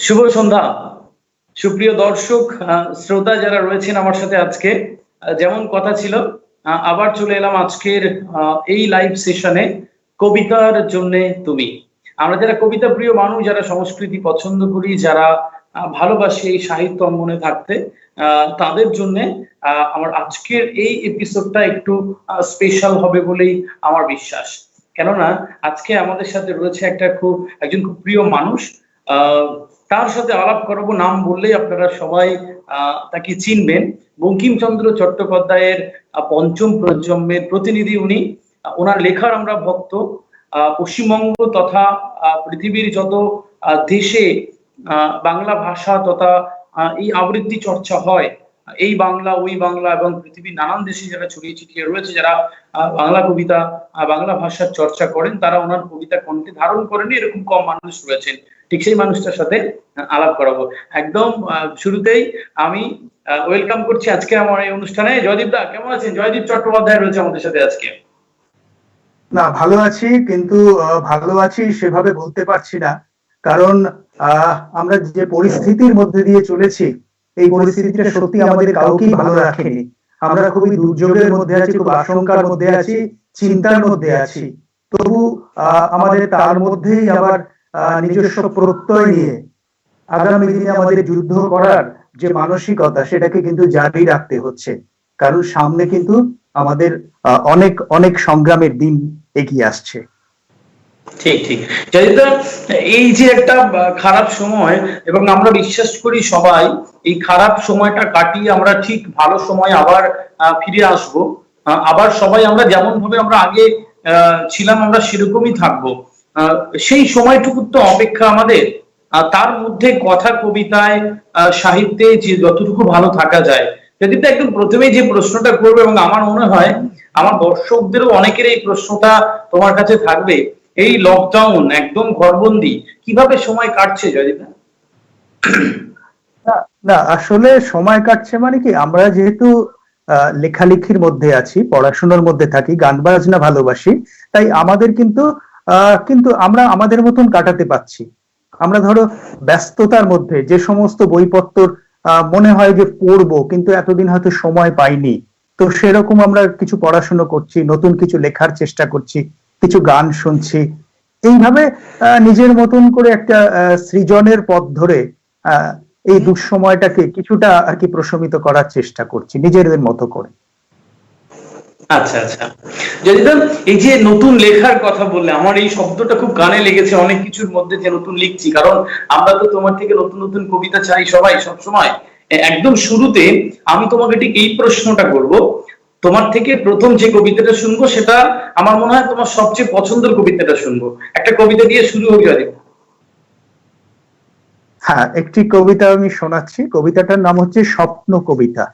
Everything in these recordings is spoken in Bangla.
শুভ সন্ধ্যা সুপ্রিয় দর্শক, শ্রোতা যারা রয়েছেন আমার সাথে আজকে, যেমন কথা ছিল, আবার চলে এলাম আজকের এই লাইভ সেশনে কবিতার জন্য তুমি। আমরা যারা কবিতা প্রিয় মানুষ, যারা সংস্কৃতি পছন্দ করি, যারা ভালোবাসি এই সাহিত্য অঙ্গনে থাকতে, তাদের জন্য আমার আজকের এই এপিসোডটা একটু স্পেশাল হবে বলেই আমার বিশ্বাস। কেননা আজকে আমাদের সাথে রয়েছে একজন খুব প্রিয় মানুষ। তার সাথে আলাপ করবো, নাম বললেই আপনারা সবাই তাকে চিনবেন। বঙ্কিমচন্দ্র চট্টোপাধ্যায়ের পঞ্চম প্রজন্মের প্রতিনিধি উনি। ওনার লেখার আমরা ভক্ত। পশ্চিমবঙ্গ তথা পৃথিবীর যত দেশে বাংলা ভাষা তথা এই আবৃত্তি চর্চা হয়, এই বাংলা ওই বাংলা এবং পৃথিবীর নানান দেশে যারা ছড়িয়ে ছিটিয়ে রয়েছে, যারা বাংলা কবিতা বাংলা ভাষার চর্চা করেন, তারা ওনার কবিতা কণ্ঠে ধারণ করেনি এরকম কম মানুষ রয়েছেন। ঠিক সেই মানুষটার সাথে আলাপ করাবো। একদম শুরুতেই আমি ওয়েলকাম করছি আজকে আমার এই অনুষ্ঠানে জয়দীপ দা। কেমন আছেন? জয়দীপ চট্টোপাধ্যায় রয়েছে আমাদের সাথে আজকে। না, ভালো আছি, কিন্তু ভালো আছি সেভাবে বলতে পারছি না, কারণ আমরা যে পরিস্থিতির মধ্যে দিয়ে চলেছি, এই পরিস্থিতিটা সত্যি আমাদের কাউকেই ভালো রাখেনি। আমরা খুবই দুর্যোগের মধ্যে আছি, খুব আশঙ্কার মধ্যে আছি, চিন্তার মধ্যে আছি। তবু আমাদের তার মধ্যেই আবার নিজস্ব প্রত্যয় নিয়ে আগামী দিনে আমাদের যুদ্ধ করার যে মানসিকতা, সেটাকে কিন্তু জারি রাখতে হচ্ছে, কারণ সামনে কিন্তু আমাদের অনেক অনেক সংগ্রামের দিন এগিয়ে আসছে। ঠিক ঠিক জয়দীপ, এই যে একটা খারাপ সময়, এবং আমরা বিশ্বাস করি সবাই এই খারাপ সময়টা কাটিয়ে আমরা ঠিক ভালো সময় আবার ফিরে আসব। আবার সবাই আমরা যেমন ভাবে আমরা আগে ছিলাম আমরা সেরকমই থাকবো। সেই সময়টুকু তো অপেক্ষা আমাদের। তার মধ্যে কথা, কবিতায়, সাহিত্যে যে যতটুকু ভালো থাকা যায়। যদি একদম প্রথমেই যে প্রশ্নটা করবো, এবং আমার মনে হয় আমার দর্শকদেরও অনেকের এই প্রশ্নটা তোমার কাছে থাকবে, এই লকডাউন একদম ঘরবন্দি কিভাবে সময় কাটছে জয়দীপ? না, আসলে সময় কাটছে মানে কি, আমরা যেহেতু লেখালেখির মধ্যে আছি, পড়াশোনার মধ্যে থাকি, গান বাজনা ভালোবাসি, তাই আমাদের কিন্তু আমরা আমাদের মতন কাটাতে পারছি। আমরা ধরো ব্যস্ততার মধ্যে যে সমস্ত বইপত্র মনে হয় যে পড়বো, কিন্তু এতদিন হয়তো সময় পাইনি, তো সেরকম আমরা কিছু পড়াশোনা করছি, নতুন কিছু লেখার চেষ্টা করছি, কিছু গান শুনছি। এইভাবে নিজের মতন করে একটা সৃজনের পথ ধরে এই দুঃসময়টাকে কিছুটা আর কি প্রশমিত করার চেষ্টা করছি নিজেদের মতো করে। আচ্ছা আচ্ছা, যদি এই যে নতুন লেখার কথা বললে, আমার এই শব্দটা খুব কানে লেগেছে। অনেক কিছুর মধ্যে যে নতুন লিখছি, কারণ আমরা তো তোমার থেকে নতুন নতুন কবিতা চাই সবাই সব সময়। একদম শুরুতে আমি তোমাকে ঠিক এই প্রশ্নটা করব, তোমার থেকে প্রথম যে কবিতাটা শুনবো সেটা আমার মনে হয় তোমার সবচেয়ে পছন্দের কবিতাটা শুনবো। একটা কবিতা দিয়ে শুরু হোক জয়দীপ। হ্যাঁ, একটি কবিতা আমি শোনাচ্ছি। কবিতাটার নাম হচ্ছে স্বপ্ন কবিতা।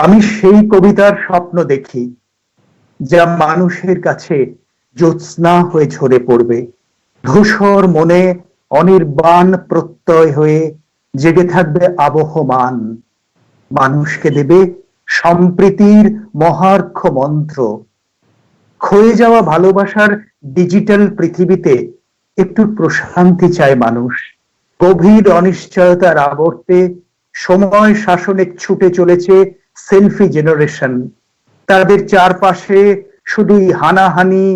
আমি সেই কবিতার স্বপ্ন দেখি যা মানুষের কাছে জ্যোৎস্না হয়ে ঝরে পড়বে, ধূসর মনে অনির্বাণ প্রত্যয় হয়ে জেগে থাকবে আবহমান, মানুষকে দেবে সম্প্রীতির মহার্ঘ মন্ত্র। ক্ষয়ে যাওয়া ভালোবাসার ডিজিটাল পৃথিবীতে একটু প্রশান্তি চায় মানুষ। গভীর অনিশ্চয়তার আবর্তে সময় শাসনে ছুটে চলেছে সেলফি জেনারেশন। তাদের চারপাশে শুধুই হানাহানি,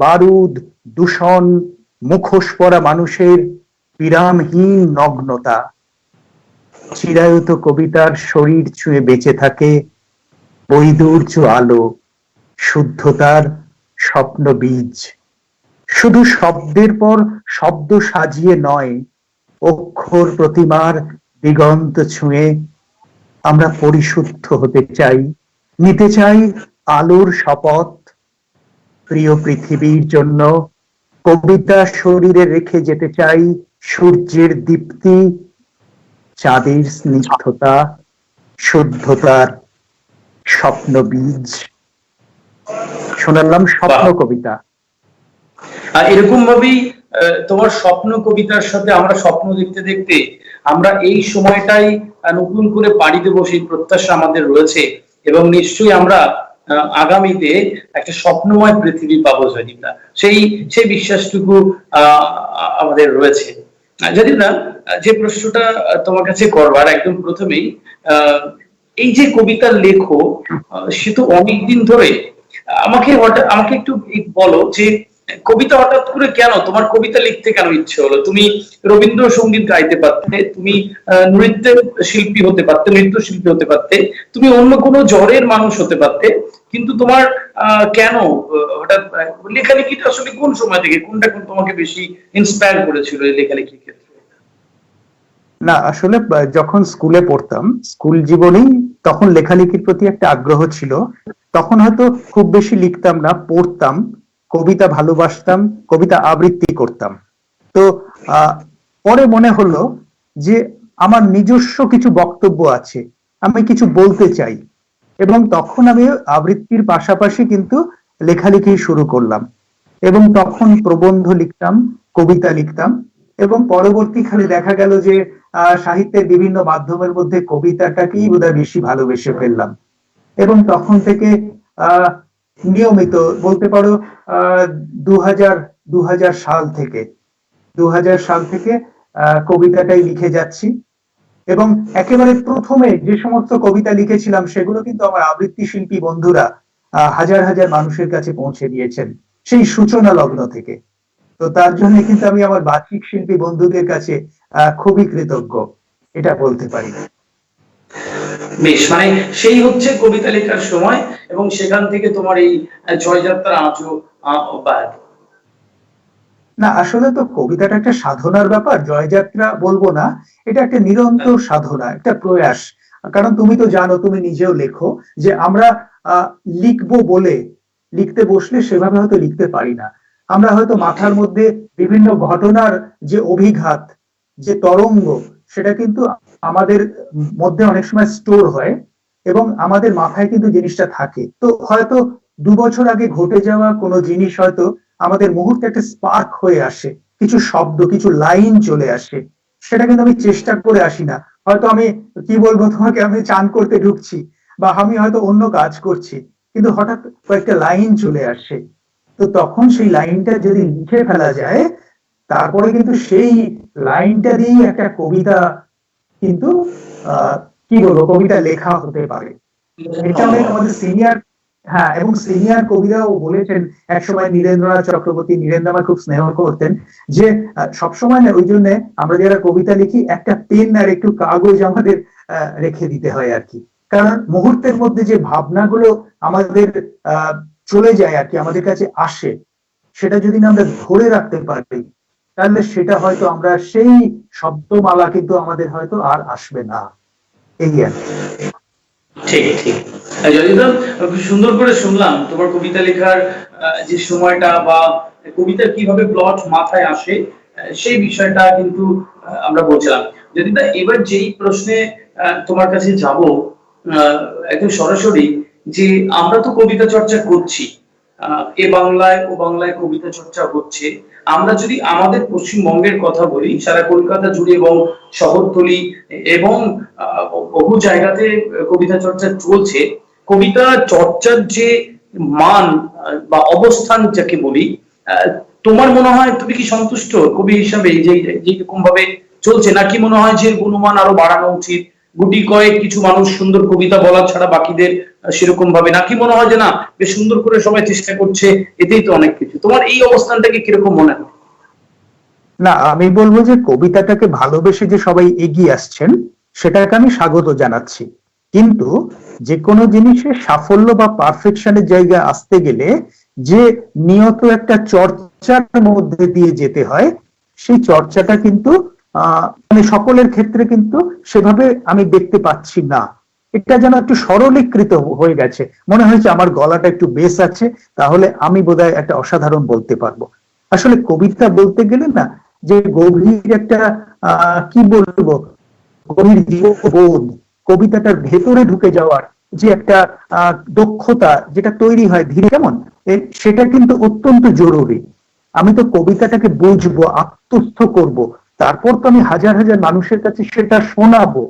বারুদ, দূষণ, মুখোশ পরা মানুষের বিরামহীন নগ্নতা। চিরায়ত কবিতার শরীর ছুঁয়ে বেঁচে থাকে বৈদুর্য আলো, শুদ্ধতার স্বপ্ন বীজ। শুধু শব্দের পর শব্দ সাজিয়ে নয়, অক্ষর প্রতিমার দিগন্ত ছুঁয়ে আমরা পরিশুদ্ধ হতে চাই, নিতে চাই আলোর শপথ। প্রিয় পৃথিবীর জন্য কবিতা শরীরে রেখে যেতে চাই সূর্যের দীপ্তি, চাঁদের স্নিগ্ধতা, শুদ্ধতার স্বপ্ন বীজ। শোনালাম স্বপ্ন কবিতা। এরকম ভাবেই তোমার স্বপ্ন কবিতার সাথে আমরা স্বপ্ন দেখতে দেখতে আমরা এই সময়টাই নতুন করে পাড়ি দেবো, সেই প্রত্যাশা আমাদের রয়েছে। এবং নিশ্চয়ই আমরা আগামীতে একটা স্বপ্নময় পৃথিবী পাবো জয়দীপা, সেই সেই বিশ্বাসটুকু আমাদের রয়েছে। যদি না, যে প্রশ্নটা তোমার কাছে করবার একদম প্রথমেই, আহ, এই যে কবিতার লেখো, সে তো অনেকদিন ধরে। আমাকে একটু বলো যে কবিতা হঠাৎ করে কেন, তোমার কবিতা লিখতে কেন ইচ্ছে হলো? তুমি রবীন্দ্রসঙ্গীত গাইতে পারতে, তুমি নৃত্য শিল্পী হতে পারতে, নৃত্যশিল্পী হতে পারতে, তুমি অন্য কোনো জড়ের মানুষ হতে পারতে, কিন্তু তোমার কেন হঠাৎ লেখালেখিটা আসলে কোন সময় থেকে, কোনটা কোন তোমাকে বেশি ইন্সপায়ার করেছিল এই লেখালেখির ক্ষেত্রে? না আসলে যখন স্কুলে পড়তাম, স্কুল জীবনেই তখন লেখালেখির প্রতি একটা আগ্রহ ছিল। তখন হয়তো খুব বেশি লিখতাম না, পড়তাম, কবিতা ভালোবাসতাম, কবিতা আবৃত্তি করতাম। তো আহ পরে মনে হলো যে আমার নিজস্ব কিছু বক্তব্য আছে, আমি কিছু বলতে চাই, এবং তখন আমি আবৃত্তির পাশাপাশি কিন্তু লেখালেখি শুরু করলাম। এবং তখন প্রবন্ধ লিখতাম, কবিতা লিখতাম, এবং পরবর্তীকালে দেখা গেল যে সাহিত্যের বিভিন্ন মাধ্যমের মধ্যে কবিতাটাকেই বোধহয় বেশি ভালোবেসে ফেললাম। এবং তখন থেকে আহ নিয়মিত বলতে পারো, আহ 2000 2000 সাল থেকে 2000 সাল থেকে কবিতাটাই লিখে যাচ্ছি। এবং একেবারে প্রথমে যে সমস্ত কবিতা লিখেছিলাম সেগুলো কিন্তু আমার আবৃত্তি শিল্পী বন্ধুরা হাজার হাজার মানুষের কাছে পৌঁছে দিয়েছেন সেই সূচনা লগ্ন থেকে। তো তার জন্য কিন্তু আমি আমার বাচিক শিল্পী বন্ধুদের কাছে খুবই কৃতজ্ঞ, এটা বলতে পারি। বেশ, মানে সেই হচ্ছে কবিতা লেখার সময়, এবং সেখান থেকে তোমার এই জয়যাত্রা আজও অব্যাহত। না আসলে তো কবিতাটা একটা সাধনার ব্যাপার, জয়যাত্রা বলবো না, এটা একটা নিরন্তর সাধনা, একটা প্রয়াস। কারণ তুমি তো জানো, তুমি নিজেও লেখো, যে আমরা লিখবো বলে লিখতে বসলে সেভাবে হয়তো লিখতে পারি না। আমরা হয়তো মাথার মধ্যে বিভিন্ন ঘটনার যে অভিঘাত, যে তরঙ্গ, সেটা কিন্তু আমাদের মধ্যে অনেক সময় স্টোর হয়, এবং আমাদের মাথায় কিন্তু জিনিসটা থাকে। তো হয়তো 2 বছর আগে ঘটে যাওয়া কোনো জিনিস হয়তো আমাদের মুহূর্তে একটা স্পার্ক হয়ে আসে, কিছু শব্দ, কিছু লাইন চলে আসে। সেটা কিন্তু আমি চেষ্টা করে আসি না। হয়তো আমি কি বলবো তোমাকে, আমি চান করতে ঢুকছি বা আমি হয়তো অন্য কাজ করছি, কিন্তু হঠাৎ কয়েকটা লাইন চলে আসে। তো তখন সেই লাইনটা যদি লিখে ফেলা যায়, তারপরে কিন্তু সেই লাইনটা দিয়েই একটা কবিতা কিন্তু কি বলবো, কবিতা লেখা হতে পারে। এটা অনেক আমাদের সিনিয়র, হ্যাঁ, এবং সিনিয়র কবিরাও বলেছেন একসময়, নীরেন্দ্রনাথ চক্রবর্তী, নীরেন্দ্র আমার খুব স্নেহ করতেন, যে সবসময় না, ওই জন্য আমরা যারা কবিতা লিখি একটা পেন আর একটু কাগজ আমাদের রেখে দিতে হয় আর কি। কারণ মুহূর্তের মধ্যে যে ভাবনাগুলো আমাদের চলে যায় আর কি, আমাদের কাছে আসে, সেটা যদি না আমরা ধরে রাখতে পারি, তাহলে সেটা হয়তো আমরা সেই শব্দমালা কিন্তু আমাদের হয়তো আর আসবে না, এই আর কি। ঠিক ঠিক। যদিদা, খুব সুন্দর করে শুনলাম তোমার কবিতা লেখার যে সময়টা, বা কবিতার কিভাবে প্লট মাথায় আসে, সেই বিষয়টা কিন্তু আমরা বলছিলাম। যদিদা, এবার যেই প্রশ্নে তোমার কাছে যাব একদম সরাসরি, যে আমরা তো কবিতা চর্চা করছি, এ বাংলায় ও বাংলায় কবিতা চর্চা হচ্ছে। আমরা যদি আমাদের পশ্চিমবঙ্গের কথা বলি, সারা কলকাতা জুড়ে এবং শহরতলি এবং বহু জায়গাতে কবিতা চর্চা চলছে। কবিতা চর্চার যে মান বা অবস্থান যাকে বলি, তোমার মনে হয়, তুমি কি সন্তুষ্ট কবি হিসাবে যে যেরকম ভাবে চলছে, নাকি মনে হয় যে গুণমান আরো বাড়ানো উচিত, গুটি কয়েক কিছু মানুষ সুন্দর কবিতা বলা ছাড়া বাকিদের সেরকম ভাবে, নাকি মনে হয় যে না, বেশ সুন্দর করে সবাই চেষ্টা করছে, এতেই তো অনেক কিছু? তোমার এই অবস্থানটাকে কিরকম মনে হয়? না আমি বলবো যে কবিতাটাকে ভালোবেসে যে সবাই এগিয়ে আসছেন, সেটাকে আমি স্বাগত জানাচ্ছি। কিন্তু যে কোনো জিনিসের সাফল্য বা পারফেকশনের জায়গায় আসতে গেলে যে নিয়ত একটা চর্চার মধ্যে দিয়ে যেতে হয়, সেই চর্চাটা কিন্তু মানে সকলের ক্ষেত্রে কিন্তু সেভাবে আমি দেখতে পাচ্ছি না। এটা যেন একটু সরলীকৃত হয়ে গেছে, মনে হয়েছে আমার গলাটা একটু বেশ আছে, তাহলে আমি বোধহয় একটা অসাধারণ বলতে পারবো। আসলে কবিতা বলতে গেলে না, যে গভীর একটা কি বলবো, গভীর জীববোধ, কবিতাটার ভেতরে ঢুকে যাওয়ার যে একটা দক্ষতা যেটা তৈরি হয় ধীরে, কেমন, সেটা কিন্তু অত্যন্ত জরুরি। আমি তো কবিতাটাকে বুঝবো, আত্মস্থ করব, তারপর তো আমি হাজার হাজার মানুষের কাছে সেটা শোনাবো।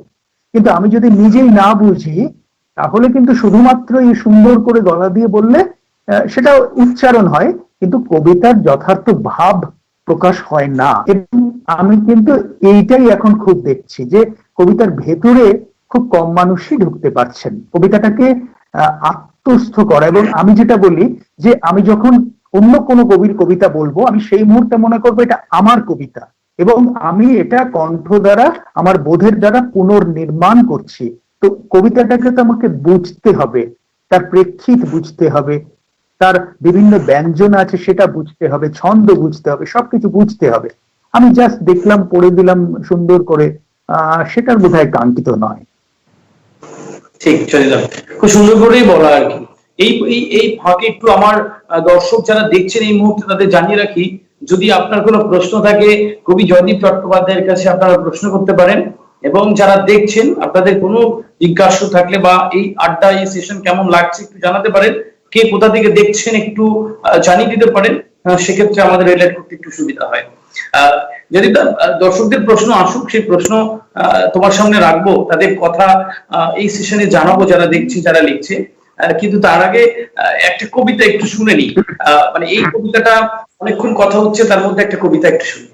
কিন্তু আমি যদি নিজেই না বুঝি, তাহলে কিন্তু শুধুমাত্র এই সুন্দর করে গলা দিয়ে বললে সেটা উচ্চারণ হয়, কিন্তু কবিতার যথার্থ ভাব প্রকাশ হয় না। এবং আমি কিন্তু এইটাই এখন খুব দেখছি যে কবিতার ভেতরে খুব কম মানুষই ঢুকতে পারছেন কবিতাটাকে আত্মস্থ করা। এবং আমি যেটা বলি যে আমি যখন অন্য কোনো কবির কবিতা বলবো, আমি সেই মুহূর্তে মনে করবো এটা আমার কবিতা এবং আমি এটা কণ্ঠ দ্বারা, আমার বোধের দ্বারা পুনর্নির্মাণ করছি। তো কবিতাটাকে তো আমাকে বুঝতে হবে, তার প্রেক্ষিত বুঝতে হবে, তার বিভিন্ন ব্যঞ্জন আছে সেটা বুঝতে হবে, ছন্দ বুঝতে হবে, সবকিছু বুঝতে হবে। আমি জাস্ট দেখলাম, পড়ে দিলাম সুন্দর করে, সেটার বোধহয় কাঙ্ক্ষিত নয়। ঠিক চলিলাম, খুব সুন্দর করেই বলা আর কি। এই এই এই ফাঁকে একটু আমার দর্শক যারা দেখছেন এই মুহূর্তে তাদের জানিয়ে রাখি, যদি আপনার কোনো প্রশ্ন থাকে কবি জয়দীপ চট্টোপাধ্যায়ের কাছে আপনারা প্রশ্ন করতে পারেন, এবং যারা দেখছেন আপনাদের কোনো জিজ্ঞাসা থাকলে বা এই আড্ডা এই সেশন কেমন লাগছে একটু জানাতে পারেন, কে কোথা থেকে দেখছেন একটু জানিয়ে দিতে পারেন, সেক্ষেত্রে আমাদের রিলেট করতে একটু সুবিধা হয়। যদি দর্শকদের প্রশ্ন আসুক, সেই প্রশ্ন তোমার সামনে রাখবো, তাদের কথা এই সেশনে জানাবো যারা দেখছে যারা লিখছে। কিন্তু তার আগে একটা কবিতা একটু শুনে নি, মানে এই কবিতাটা অনেকক্ষণ কথা হচ্ছে, তার মধ্যে একটা কবিতা একটু শুনি।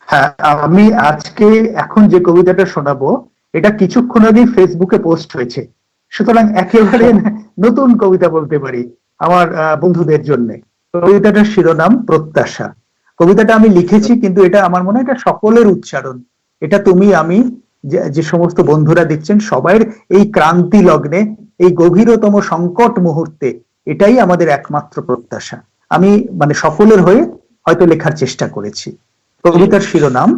হ্যাঁ, আমি আজকে এখন যে কবিতাটা শোনাবো এটা কিছুক্ষণ আগে ফেসবুকে পোস্ট হয়েছে, সুতরাং একেবারে নতুন কবিতা বলতে পারি আমার বন্ধুদের জন্য। কবিতাটার শিরোনাম প্রত্যাশা। কবিতাটা আমি লিখেছি, কিন্তু এটা আমার মনে হয় এটা সকলের উচ্চারণ। এটা তুমি আমি যে সমস্ত বন্ধুরা দেখছেন সবাই এই ক্রান্তি লগ্নে, এই গভীরতম সংকট মুহূর্তে এটাই আমাদের একমাত্র প্রত্যাশা। আমি মানে সকলের হয়ে হয়তো লেখার চেষ্টা করেছি। কবিতার শিরোনাম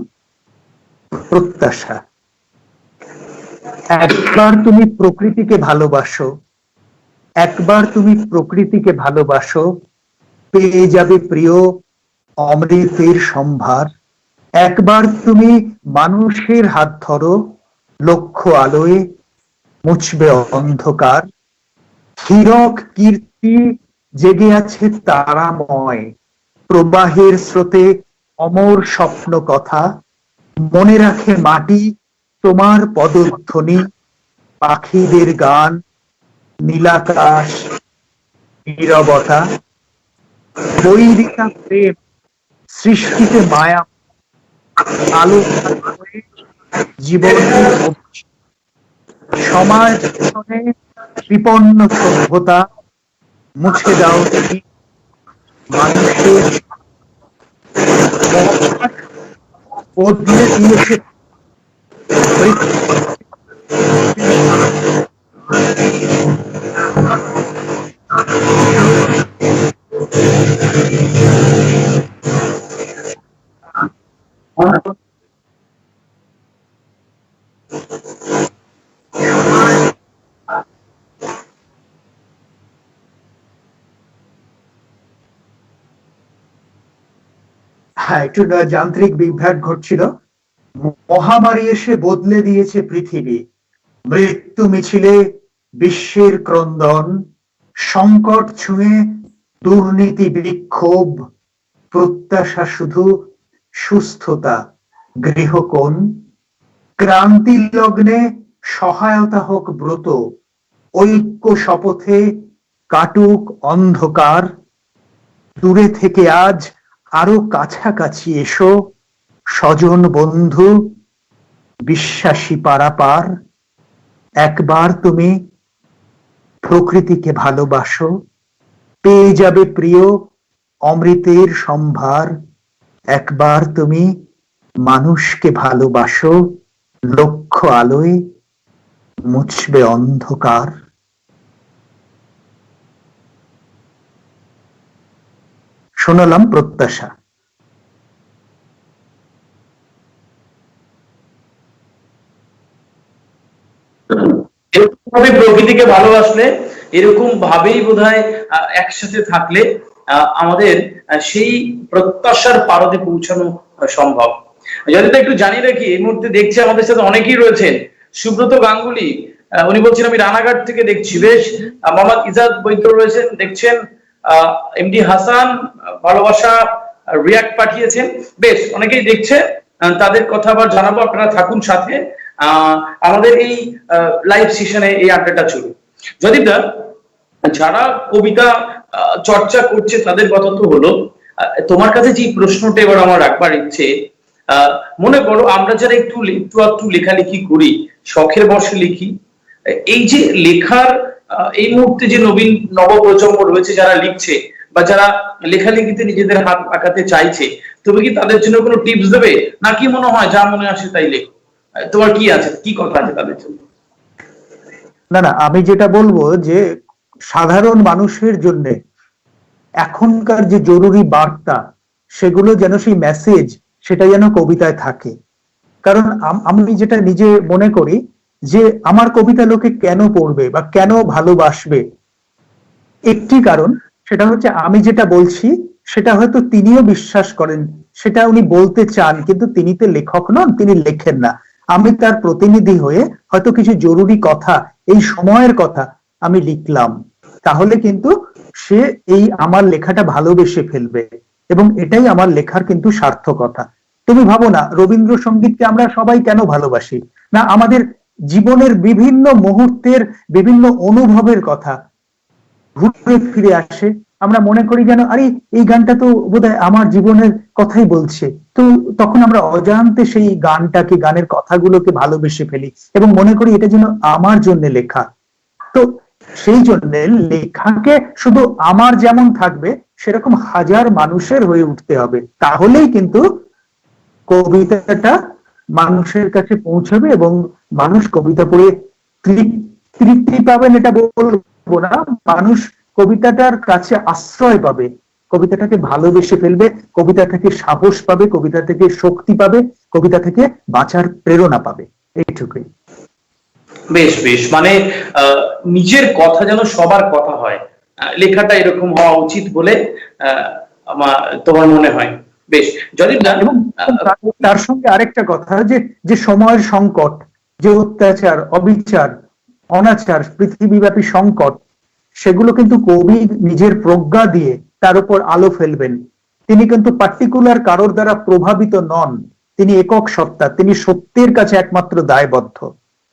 প্রত্যাশা। একবার তুমি প্রকৃতিকে ভালোবাসো, একবার তুমি প্রকৃতিকে ভালোবাসো, পেয়ে যাবে প্রিয় অমৃতের সম্ভার। একবার তুমি মানুষের হাত ধরো, লক্ষ্য আলোয় মুছবে অন্ধকার। হীরক কীর্তি জেগে আছে তারাময়, প্রবাহের স্রোতে অমর স্বপ্ন কথা। মনে রাখে মাটি তোমার পদধ্বনি, পাখিদের গান, নীলাকাশ, নীরবতা। বৈরিতা প্রেম, সৃষ্টিতে মায়া, আলো জীবন, সমাজ বিপন্ন সভ্যতা, মুছে দাও তুমি মানুষের বদলে দিয়েছে। হ্যাঁ, একটু যান্ত্রিক বিভ্রাট ঘটছিল। মহামারী এসে বদলে দিয়েছে পৃথিবী, মৃত্যু মিছিলে বিশ্বের ক্রন্দন, সংকট ছুঁয়ে দুর্নীতি বিক্ষোভ, প্রত্যাশা শুধু সুস্থতা গৃহকোণ। ক্রান্তি লগ্নে সহায়তা হোক ব্রত, ঐক্য শপথে কাটুক অন্ধকার। দূরে থেকে আজ আরো কাছাকাছি এসো, স্বজন বন্ধু বিশ্বাসী পারাপার। একবার তুমি প্রকৃতিকে ভালোবাসো, পেয়ে যাবে প্রিয় অমৃতের সম্ভার। একবার তুমি মানুষকে ভালোবাসো, লক্ষ্য আলোয় মুছবে অন্ধকার। শোনালাম প্রত্যাশা। এরকম ভাবে প্রকৃতিকে ভালোবাসলে, এরকম ভাবেই বোধহয় একসাথে থাকলে আমাদের সেই প্রত্যাশার পারদে পৌঁছানো সম্ভব। যদি একটু জানিয়ে রাখি, এই মুহূর্তে দেখছি আমাদের সাথে অনেকেই রয়েছেন। সুব্রত গাঙ্গুলি, উনি বলছেন আমি রানাঘাট থেকে দেখছি। বেশ, মোহাম্মদ ইজাদ বৈদ্য রয়েছেন, দেখছেন। এমডি হাসান ভালোবাসা রিয়াক্ট পাঠিয়েছেন। বেশ, অনেকেই দেখছে, তাদের কথা আবার জানাবো, আপনারা থাকুন সাথে। আমাদের এই লাইভ সেশনে এই আড্ডাটা চলুন। যদি যারা কবিতা চর্চা করছে তাদের কথা তো হলো, তোমার কাছে যে প্রশ্নটা এবার আমার রাখবার ইচ্ছে, মনে করো আমরা যারা একটু একটু একটু লেখালেখি করি, শখের বশে লিখি, এই যে লেখার এই মুহূর্তে যে নবপ্রজন্ম রয়েছে যারা লিখছে বা যারা লেখালেখিতে নিজেদের হাত পাকাতে চাইছে, তুমি কি তাদের জন্য কোনো টিপস দেবে, নাকি মনে হয় যা মনে আসে তাই লেখো? তোমার কি আছে, কি কথা আছে তাদের জন্য? না না, আমি যেটা বলবো যে সাধারণ মানুষের জন্য এখনকার যে জরুরি বার্তা, সেগুলো যেন সেই মেসেজ সেটা যেন কবিতায় থাকে। কারণ আমি যেটা নিজে মনে করি যে আমার কবিতা লোকে কেন পড়বে বা কেন ভালোবাসবে, একটি কারণ, সেটা হচ্ছে আমি যেটা বলছি সেটা হয়তো তিনিও বিশ্বাস করেন, সেটা উনি বলতে চান, কিন্তু তিনি তো লেখক নন, তিনি লেখেন না। আমি তার প্রতিনিধি হয়ে হয়তো কিছু জরুরি কথা, এই সময়ের কথা আমি লিখলাম, তাহলে কিন্তু সে এই আমার লেখাটা ভালোবেসে ফেলবে, এবং এটাই আমার লেখার কিন্তু সার্থকতা। তুমি ভাবো না, রবীন্দ্রসঙ্গীতকে আমরা সবাই কেন ভালোবাসি? না, আমাদের জীবনের বিভিন্ন মুহূর্তের বিভিন্ন অনুভবের কথা ঘুরে ফিরে আসে। আমরা মনে করি যেন আরে এই গানটা তো বোধহয় আমার জীবনের কথাই বলছে, তো তখন আমরা অজান্তে সেই গানটাকে, গানের কথাগুলোকে ভালোবেসে ফেলি এবং মনে করি এটা যেন আমার জন্য লেখা। তো সেই জন্য লেখাকে শুধু আমার যেমন থাকবে সেরকম হাজার মানুষের হয়ে উঠতে হবে, তাহলেই কিন্তু কবিতাটা মানুষের কাছে পৌঁছাবে এবং মানুষ কবিতা পড়ে তৃপ্তি পাবেন, এটা বলবো না, মানুষ কবিতাটার কাছে আশ্রয় পাবে, কবিতাটাকে ভালোবেসে ফেলবে, কবিতা থেকে সাহস পাবে, কবিতা থেকে শক্তি পাবে, কবিতা থেকে বাঁচার প্রেরণা পাবে, এইটুকুই। বেশ বেশ, মানে নিজের কথা যেন সবার কথা হয়, লেখাটা এরকম হওয়া উচিত বলে আমার তোমার মনে হয়। বেশ, যদি না, এবং তার সঙ্গে আরেকটা কথা, যে যে সময়ের সংকট, যে অত্যাচার, অবিচার, অনাচার, পৃথিবীব্যাপী সংকট, সেগুলো কিন্তু কবি নিজের প্রজ্ঞা দিয়ে তার উপর আলো ফেলবেন। তিনি কিন্তু পার্টিকুলার কারোর দ্বারা প্রভাবিত নন, তিনি একক সত্তা, তিনি সত্যের কাছে একমাত্র দায়বদ্ধ,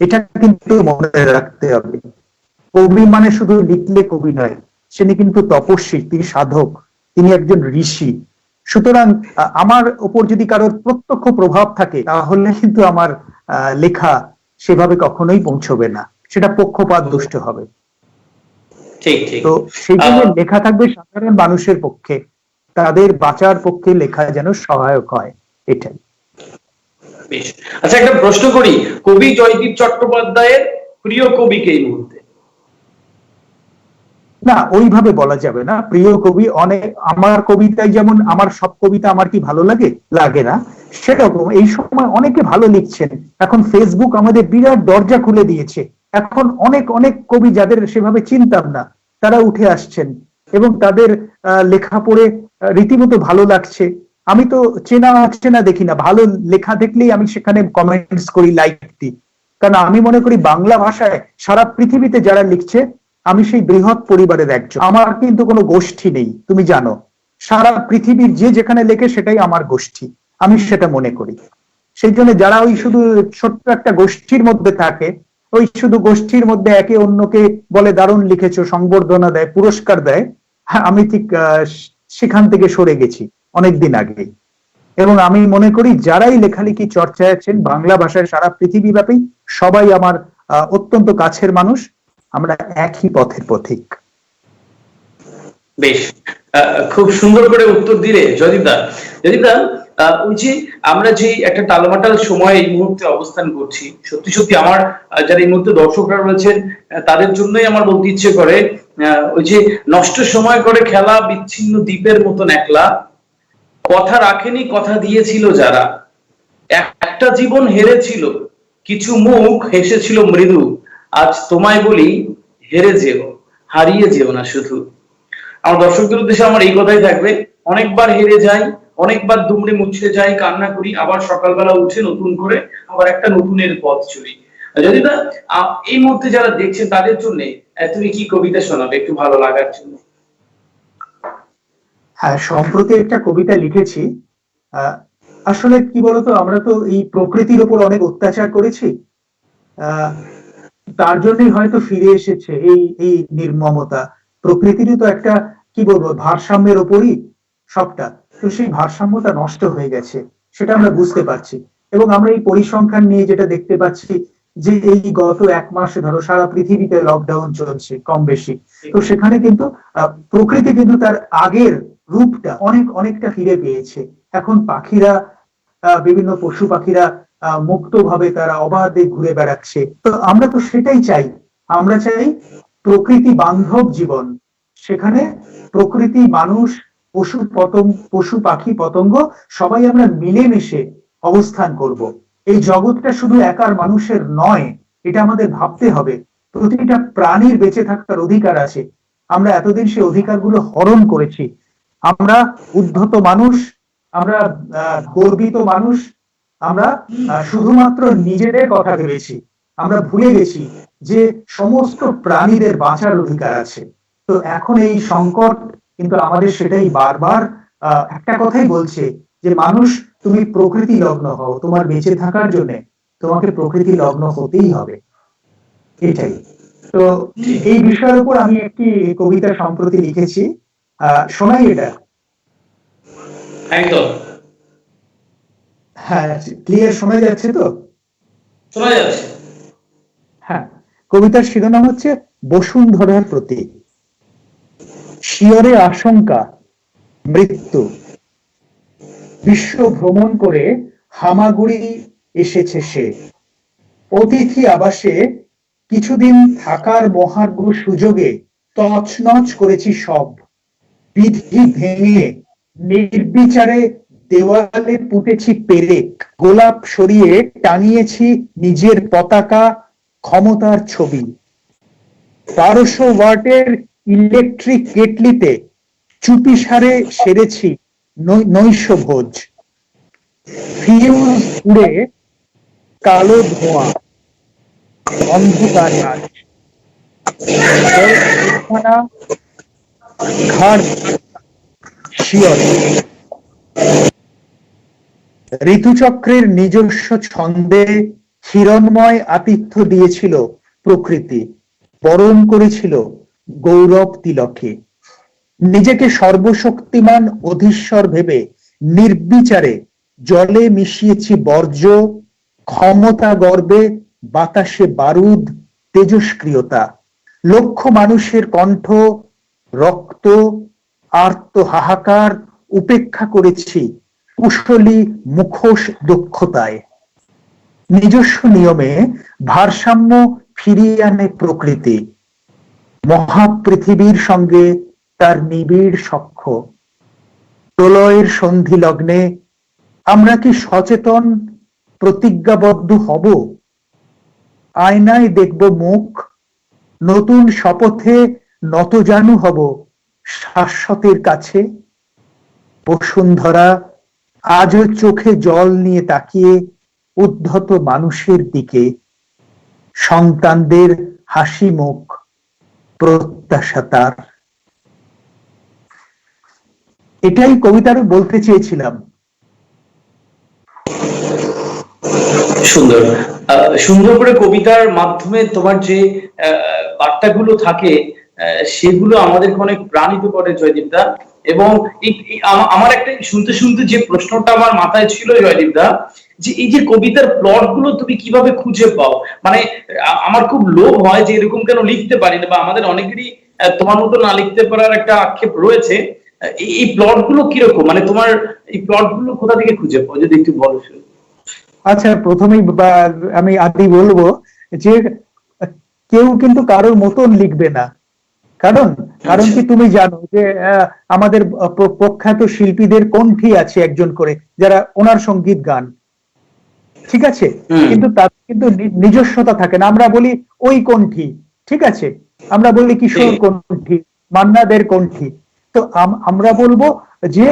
এটা কিন্তু মনে রাখতে হবে। কবি মানে শুধু লিখলে কবি নয়, তিনি কিন্তু তপস্বী, তিনি সাধক, তিনি একজন ঋষি। সুতরাং আমার উপর যদি কারোর প্রত্যক্ষ প্রভাব থাকে, তাহলে কিন্তু আমার লেখা সেভাবে কখনোই পৌঁছবে না, সেটা পক্ষপাত দুষ্ট হবে। ঠিক ঠিক। তো সেই জন্য লেখা থাকবে সাধারণ মানুষের পক্ষে, তাদের বাঁচার পক্ষে লেখা যেন সহায়ক হয়, এটাই। বেশ, আচ্ছা একটা প্রশ্ন করি, কবি জয়দীপ চট্টোপাধ্যায়ের প্রিয় কবি কে এই মুহূর্তে? না, ওইভাবে বলা যাবে না। প্রিয় কবি অনেক, আমার কবিতায় যেমন আমার সব কবিতা আমার কি ভালো লাগে, লাগে না, সেরকম এই সময় অনেকে ভালো লিখছেন। এখন ফেসবুক আমাদের বিরাট দরজা খুলে দিয়েছে, এখন অনেক অনেক কবি যাদের সেভাবে চিনতাম না, তারা উঠে আসছেন এবং তাদের লেখা পড়ে রীতিমতো ভালো লাগছে। আমি তো চেনা অচেনা দেখি না, ভালো লেখা দেখলেই আমি সেখানে কমেন্টস করি, লাইক দিই। কারণ আমি মনে করি বাংলা ভাষায় সারা পৃথিবীতে যারা লিখছে, আমি সেই বৃহৎ পরিবারের একজন, আমার কিন্তু কোনো গোষ্ঠী নেই, তুমি জানো। সারা পৃথিবীর যে যেখানে লেখে সেটাই আমার গোষ্ঠী, আমি সেটা মনে করি। সেই জন্য যারা ওই শুধু ছোট্ট একটা গোষ্ঠীর মধ্যে থাকে, ওই শুধু গোষ্ঠীর মধ্যে একে অন্যকে বলে দারুণ লিখেছো, সংবর্ধনা দেয়, পুরস্কার দেয়, আমি ঠিক সেখান থেকে সরে গেছি অনেকদিন আগেই। এবং আমি মনে করি যারাই লেখালেখি চর্চায় আছেন বাংলা ভাষায় সারা পৃথিবী ব্যাপী, সবাই আমার অত্যন্ত কাছের মানুষ, আমরা একই পথের পথিক। বেশ, খুব সুন্দর করে উত্তর দিলে জয়দীপদা। জয়দীপদা, ওই যে আমরা যে একটা টালমাটাল সময় এই মুহূর্তে অবস্থান করছি, সত্যি সত্যি আমার যারা এই মুহূর্তে দর্শকরা রয়েছেন তাদের জন্যই আমার বলতে ইচ্ছে করে, ওই যে নষ্ট সময় করে খেলা বিচ্ছিন্ন দ্বীপের মতন একলা, কথা রাখেনি কথা দিয়েছিল যারা, একটা জীবন হেরেছিল, কিছু মুখ হেসেছিল মৃদু, আজ তোমায় বলি হেরে যেও, হারিয়ে যেও না শুধু। আমার দর্শকদের উদ্দেশ্যে আমার এই কথাই থাকবে, অনেকবার হেরে যাই, অনেকবার দুমড়ে মুচড়ে যাই, কান্না করি, আবার সকালবেলা উঠে নতুন করে আবার একটা নতুনের পথ চলি। যদি না, এই মুহূর্তে যারা দেখছেন তাদের জন্য তুমি কি কবিতা শোনাবে একটু ভালো লাগার জন্য? হ্যাঁ, সম্প্রতি একটা কবিতা লিখেছি। আসলে কি বলতো, আমরা তো এই প্রকৃতির উপর অনেক অত্যাচার করেছি, তার জন্যই হয়তো ফিরে এসেছে এই এই নির্মমতা। প্রকৃতিরই তো একটা, কি বলবো, ভারসাম্যের উপরই সবটা। তো সেই ভারসাম্যটা নষ্ট হয়ে গেছে, সেটা আমরা বুঝতে পারছি। এবং আমরা এই পরিসংখ্যান নিয়ে যেটা দেখতে পাচ্ছি যে এই গত এক মাসে ধরো সারা পৃথিবীতে লকডাউন চলছে কম বেশি। তো সেখানে কিন্তু প্রকৃতি কিন্তু তার আগের রূপটা অনেকটা ফিরে পেয়েছে। এখন পাখিরা, বিভিন্ন পশু পাখিরা মুক্তভাবে তারা অবাধে ঘুরে বেড়াচ্ছে। তো আমরা তো সেটাই চাই। আমরা চাই প্রকৃতি বান্ধব জীবন, সেখানে প্রকৃতি, মানুষ, পশু পাখি পতঙ্গ সবাই আমরা মিলেমিশে অবস্থান করব। এই জগৎটা শুধু একার মানুষের নয়, এটা আমাদের ভাবতে হবে। প্রতিটা প্রাণীর বেঁচে থাকার অধিকার আছে। আমরা এতদিন সেই অধিকারগুলো হরণ করেছি। আমরা উদ্ধত মানুষ, আমরা গর্বিত মানুষ, আমরা শুধুমাত্র নিজেদের কথা ভেবেছি। আমরা ভুলে গেছি যে সমস্ত প্রাণীদের বাঁচার অধিকার আছে। তো এখন এই সংকট কিন্তু আমাদের সেটাই বারবার একটা কথাই বলছে যে মানুষ, তুমি প্রকৃতি লগ্ন হও। তোমার বেঁচে থাকার জন্য তোমাকে প্রকৃতি লগ্ন হতেই হবে, এটাই। তো এই বিষয়ের উপর আমি একটি কবিতা সম্প্রতি লিখেছি, শোনাই এটা? একদম। হ্যাঁ, ক্লিয়ার শোনা যাচ্ছে তো? শোনা যাচ্ছে। হ্যাঁ, কবিতার শিরোনাম হচ্ছে বসুন্ধরার প্রতি। শিয়রে আশঙ্কা, মৃত্যু, বিশ্ব ভ্রমণ করে হামাগুড়ি এসেছে সে। অতিথি আবাসে কিছুদিন থাকার মহার্ঘ সুযোগে তছনছ করেছি সব। বিধি ভেঙে নির্বিচারে দেওয়ালে পুঁতেছি পেরেক। গোলাপ সরিয়ে টানিয়েছি নিজের পতাকা, ক্ষমতার ছবি। 1200 ওয়াটের ইলেকট্রিক কেটলিতে চুপিসারে সেরেছি নৈশ ভোজ। ফিউজ উড়ে কালো ধোঁয়া, অন্ধকার রাত, ঘাড় শিয়রে। ঋতুচক্রের নিজস্ব ছন্দে হিরণময় আতিথ্য দিয়েছিল প্রকৃতি, বরণ করেছিল গৌরব তিলকে। নিজেকে সর্বশক্তিমান অধীশ্বর ভেবে নির্বিচারে জলে মিশিয়েছি বর্জ্য, ক্ষমতা গর্বে বাতাসে বারুদ, তেজস্ক্রিয়তা। লক্ষ মানুষের কণ্ঠ, রক্ত, আর্ত হাহাকার উপেক্ষা করেছি কুশলী মুখোশ দক্ষতায়। নিজস্ব নিয়মে ভারসাম্য ফিরিয়ে আনে প্রকৃতি, মহাপৃথিবীর সঙ্গে তার নিবিড় সখ্য। প্রলয়ের সন্ধি লগ্নে আমরা কি সচেতন প্রতিজ্ঞাবদ্ধ হব? আয়নায় দেখব মুখ, নতুন শপথে নতজানু হব শাশ্বতের কাছে। বসুন্ধরা আজও চোখে জল নিয়ে তাকিয়ে উদ্ধত মানুষের দিকে, সন্তানদের হাসি মুখ, প্রত্যাশা তার। এটাই কবিতার বলতে চেয়েছিলাম। সুন্দর, সুন্দর করে কবিতার মাধ্যমে তোমার যে বার্তাগুলো থাকে সেগুলো আমাদেরকে অনেক প্রাণিত করে জয়দীপদা। এবং আমার একটা শুনতে শুনতে যে প্রশ্নটা আমার মাথায় ছিল জয়দীপদা, যে এই যে কবিতার প্লট গুলো তুমি কিভাবে খুঁজে পাও? মানে আমার খুব লোভ হয় যে এরকম কেন লিখতে পারি না, বা আমাদের অনেকেরই তোমার মতো না লিখতে পারার একটা আক্ষেপ রয়েছে। এই প্লট গুলো কিরকম, মানে তোমার এই প্লট গুলো কোথা থেকে খুঁজে পাও, যদি একটু বলো। আচ্ছা, প্রথমেই আমি আদি বলবো যে কেউ কিন্তু কারোর মতন লিখবে না। কারণ কি তুমি জানো যে আমাদের প্রখ্যাত শিল্পীদের কণ্ঠী আছে একজন করে, যারা ওনার সঙ্গীত গান, ঠিক আছে, কিন্তু তার কিন্তু নিজস্বতা থাকে না। আমরা বলি ওই কণ্ঠী, ঠিক আছে, আমরা বলি কিশোর কণ্ঠী, মান্নাদের কণ্ঠী। তো আমরা বলবো যে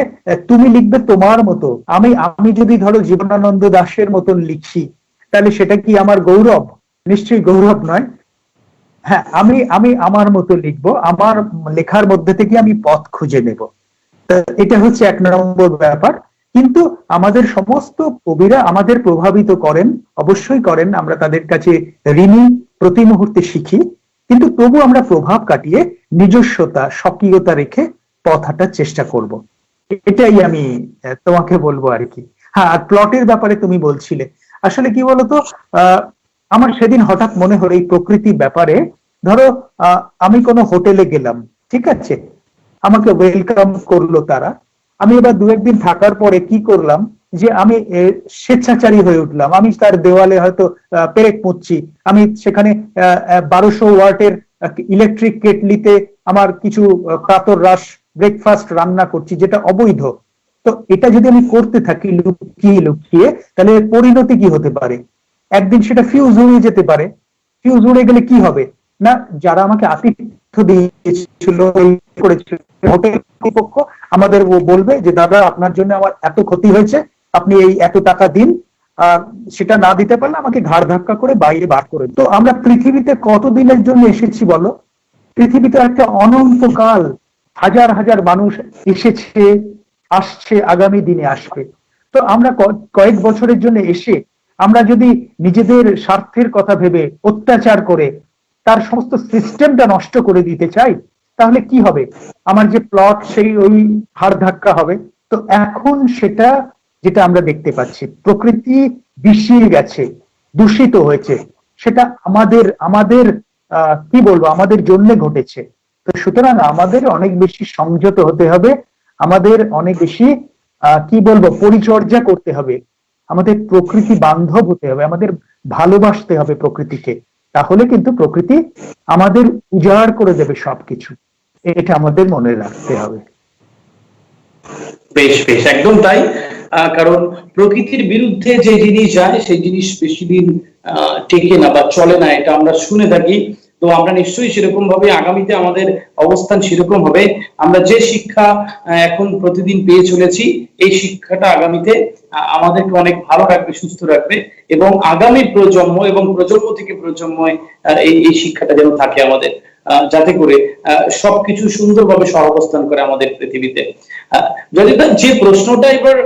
তুমি লিখবে তোমার মতো। আমি যদি ধরো জীবনানন্দ দাশের মতন লিখছি, তাহলে সেটা কি আমার গৌরব? নিশ্চয়ই গৌরব নয়। হ্যাঁ, আমি আমার মতো লিখবো, আমার লেখার মধ্যে থেকে আমি পথ খুঁজে নেব। এটা হচ্ছে এক নম্বর ব্যাপার। কিন্তু আমাদের সমস্ত কবিরা আমাদের প্রভাবিত করেন, অবশ্যই করেন, আমরা তাদের কাছে ঋণী, প্রতি মুহূর্তে শিখি। কিন্তু তবু আমরা প্রভাব কাটিয়ে নিজস্বতা, স্বকীয়তা রেখে পথ হাঁটার চেষ্টা করব। এটাই আমি তোমাকে বলবো আর কি। হ্যাঁ, আর প্লটের ব্যাপারে তুমি বলছিলে, আসলে কি বলতো, আমার সেদিন হঠাৎ মনে হলো এই প্রকৃতির ব্যাপারে। ধরো আমি কোনো হোটেলে গেলাম, ঠিক আছে, আমাকে ওয়েলকাম করলো তারা। আমি এবার দু একদিন থাকার পরে কি করলাম, যে আমি স্বেচ্ছাচারী হয়ে উঠলাম, আমি তার দেওয়ালে হয়তো পেরেক পুঁতছি, আমি সেখানে 1200 ওয়াটের ইলেকট্রিক কেটলিতে আমার কিছু প্রাতর রাস ব্রেকফাস্ট রান্না করছি, যেটা অবৈধ। তো এটা যদি আমি করতে থাকি লুকিয়ে লুকিয়ে, তাহলে এর পরিণতি কি হতে পারে? একদিন সেটা ফিউজ হয়ে যেতে পারে। ফিউজ উড়ে গেলে কি হবে? না, যারা আমাকে আতিথ্য দিয়েছিল, করেছিল, হোটেল কর্তৃপক্ষ আমাদের বলবে যে দাদা আপনার জন্য আমার এত ক্ষতি হয়েছে, আপনি এই এত টাকা দিন। সেটা না দিতে পারলে আমাকে ঘাড় ধাক্কা করে বাইরে বার করে। তো আমরা পৃথিবীতে কতদিনের জন্য এসেছি বলো? পৃথিবীতে একটা অনন্তকাল, হাজার হাজার মানুষ এসেছে, আসছে, আগামী দিনে আসবে। তো আমরা কয়েক বছরের জন্য এসে আমরা যদি নিজেদের স্বার্থের কথা ভেবে অত্যাচার করে তার সমস্ত সিস্টেমটা নষ্ট করে দিতে চাই, তাহলে কি হবে? আমার যে প্লট, সেই ওই হাড় ধাক্কা হবে। তো এখন সেটা যেটা আমরা দেখতে পাচ্ছি, প্রকৃতি বিষিয়ে গেছে, দূষিত হয়েছে, সেটা আমাদের আমাদের কি বলবো, আমাদের জন্য ঘটেছে। তো সুতরাং আমাদের অনেক বেশি সংযত হতে হবে, আমাদের অনেক বেশি কি বলবো, পরিচর্যা করতে হবে, আমাদের প্রকৃতি বান্ধব হতে হবে, আমাদের ভালোবাসতে হবে প্রকৃতিকে। তাহলে কিন্তু প্রকৃতি আমাদের উজাড় করে দেবে সবকিছু, এটা আমাদের মনে রাখতে হবে। বেশ বেশ, একদম তাই। কারণ প্রকৃতির বিরুদ্ধে যে জিনিস যায় সেই জিনিস বেশি দিন টেকে না বা চলে না, এটা আমরা শুনে থাকি। তো আমরা নিশ্চয়ই সেরকম ভাবে আগামীতে আমাদের অবস্থান সেরকম হবে। আমরা যে শিক্ষা এখন প্রতিদিন পেয়ে চলেছি, এই শিক্ষাটা আগামীতে আমাদেরকে অনেক ভালো রাখবে, সুস্থ রাখবে, এবং আগামী প্রজন্ম এবং প্রজন্ম থেকে প্রজন্মে এই শিক্ষাটা যেন থাকে আমাদের, যাতে করে সবকিছু সুন্দরভাবে সহাবস্থান করে আমাদের পৃথিবীতে। যদি যে প্রশ্নটা এবার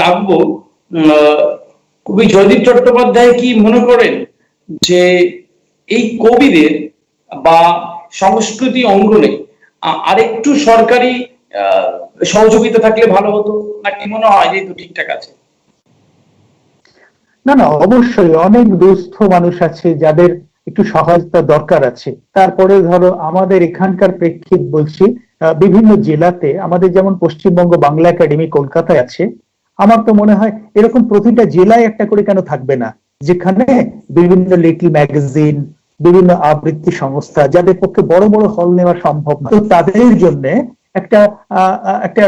রাখবো, কবি জয়দীপ চট্টোপাধ্যায় কি মনে করেন যে এই কবিদের বা সংস্কৃতি অঙ্গনে আরেকটু সরকারি সহযোগিতা থাকলে ভালো হতো, নাকি মনে হয় যে তো ঠিকঠাক আছে? না না, অবশ্যই অনেক দুস্থ মানুষ আছে যাদের একটু সহায়তা দরকার আছে। তারপরে ধরো আমাদের এখানকার প্রেক্ষিত বলছি, বিভিন্ন জেলাতে আমাদের যেমন পশ্চিমবঙ্গ বাংলা একাডেমি কলকাতায় আছে, আমার তো মনে হয় এরকম প্রতিটা জেলায় একটা করে কেন থাকবে না, যেখানে বিভিন্ন লিটল ম্যাগাজিন, বিভিন্ন আবৃত্তি সংস্থা, যাদের পক্ষে বড় বড় হল নেওয়া সম্ভব না, তো তাদের জন্য একটা একটা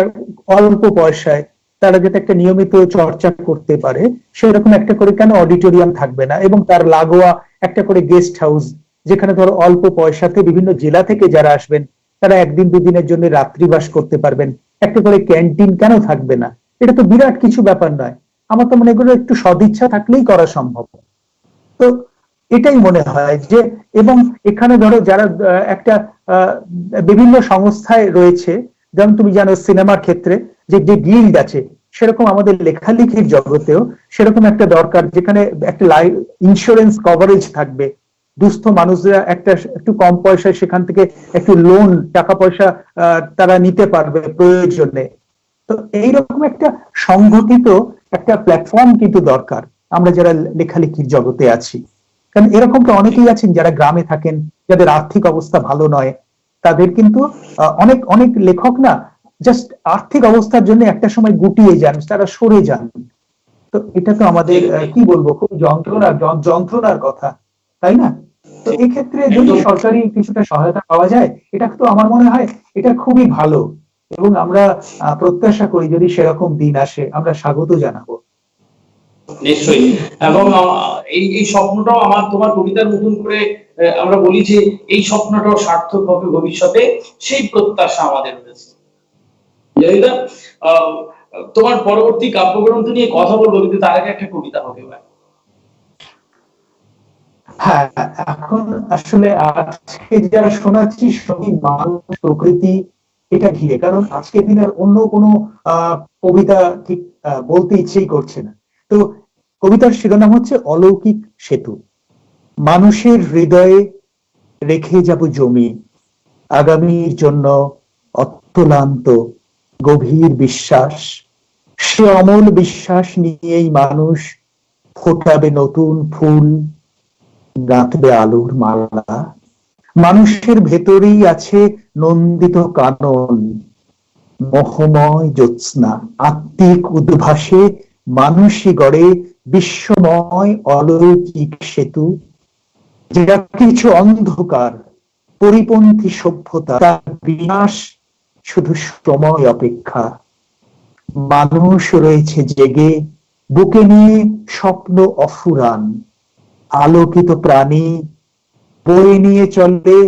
অল্প পয়সায় তারা যাতে একটা নিয়মিত চর্চা করতে পারে, সেরকম একটা করে কেন অডিটোরিয়াম থাকবে না, এবং তার লাগোয়া একটা করে গেস্ট হাউস, যেখানে ধরো অল্প পয়সাতে বিভিন্ন জেলা থেকে যারা আসবেন তারা একদিন দুদিনের জন্য রাত্রিবাস করতে পারবেন। একটা করে ক্যান্টিন কেন থাকবে না? এটা তো বিরাট কিছু ব্যাপার নয়। আমার তো মনে করি একটু সদিচ্ছা থাকলেই করা সম্ভব। তো এটাই মনে হয় যে, এবং এখানে ধরো যারা একটা বিভিন্ন সংস্থায় রয়েছে, যেমন তুমি জানো সিনেমার ক্ষেত্রে যে যে গিল্ড আছে, সেরকম আমাদের লেখালেখির জগতেও সেরকম একটা দরকার, যেখানে একটা লাইফ ইন্স্যুরেন্স কভারেজ থাকবে। দুস্থ মানুষরা একটা একটু কম পয়সায় সেখান থেকে একটু লোন, টাকা পয়সা তারা নিতে পারবে প্রয়োজনে। তো এইরকম একটা সংগঠিত একটা প্ল্যাটফর্ম কিন্তু দরকার, আমরা যারা লেখালেখির জগতে আছি। কারণ এরকম তো অনেকেই আছেন যারা গ্রামে থাকেন, যাদের আর্থিক অবস্থা ভালো নয়, তাদের কিন্তু অনেক অনেক লেখক না জাস্ট আর্থিক অবস্থার জন্য একটা সময় গুটিয়ে যান, তারা সরে যান। তো এটা তো আমাদের কি বলবো, খুব যন্ত্রণার কথা, তাই না? তো এক্ষেত্রে যদি সরকারি কিছুটা সহায়তা পাওয়া যায়, এটা তো আমার মনে হয় এটা খুবই ভালো, এবং আমরা প্রত্যাশা করি যদি সেরকম দিন আসে আমরা স্বাগত জানাবো। নিশ্চয়ই। এবং এই এই স্বপ্নটাও আমার তোমার কবিতার মতন করে আমরা বলি যে এই স্বপ্নটাও সার্থক হবে ভবিষ্যতে, সেই প্রত্যাশা আমাদের রয়েছে। জয়িতা, তোমার পরবর্তী কাব্যগ্রন্থ নিয়ে কথা বলবো, কিন্তু তার আগে একটা কবিতা হবে। হ্যাঁ, এখন আসলে আজকে যারা শোনাচ্ছি সবই মানুষ, প্রকৃতি, এটা ঘিরে। কারণ আজকের দিনের অন্য কোনো কবিতা ঠিক বলতে ইচ্ছেই করছে না। তো কবিতার শিরোনাম হচ্ছে অলৌকিক সেতু। মানুষের হৃদয়ে রেখে যাব জমি, আগামীর জন্য অত্যলান্ত গভীর বিশ্বাস, সে অমল বিশ্বাস নিয়েই মানুষ ফোটাবে নতুন ফুল, গাঁথবে আলোর মালা। মানুষের ভেতরেই আছে নন্দিত কানন, মোহময় জ্যোৎস্না, আত্মিক উদ্ভাসে মানুষই গড়ে বিশ্বময় অলৌকিক সেতু। যেটা কিছু অন্ধকার পরিপন্থী সভ্যতা, তার বিনাশ শুধু সময় অপেক্ষা। মানুষ রয়েছে জেগে, বুকে নিয়ে স্বপ্ন অফুরান, আলোকিত প্রাণী, বয়ে নিয়ে চলে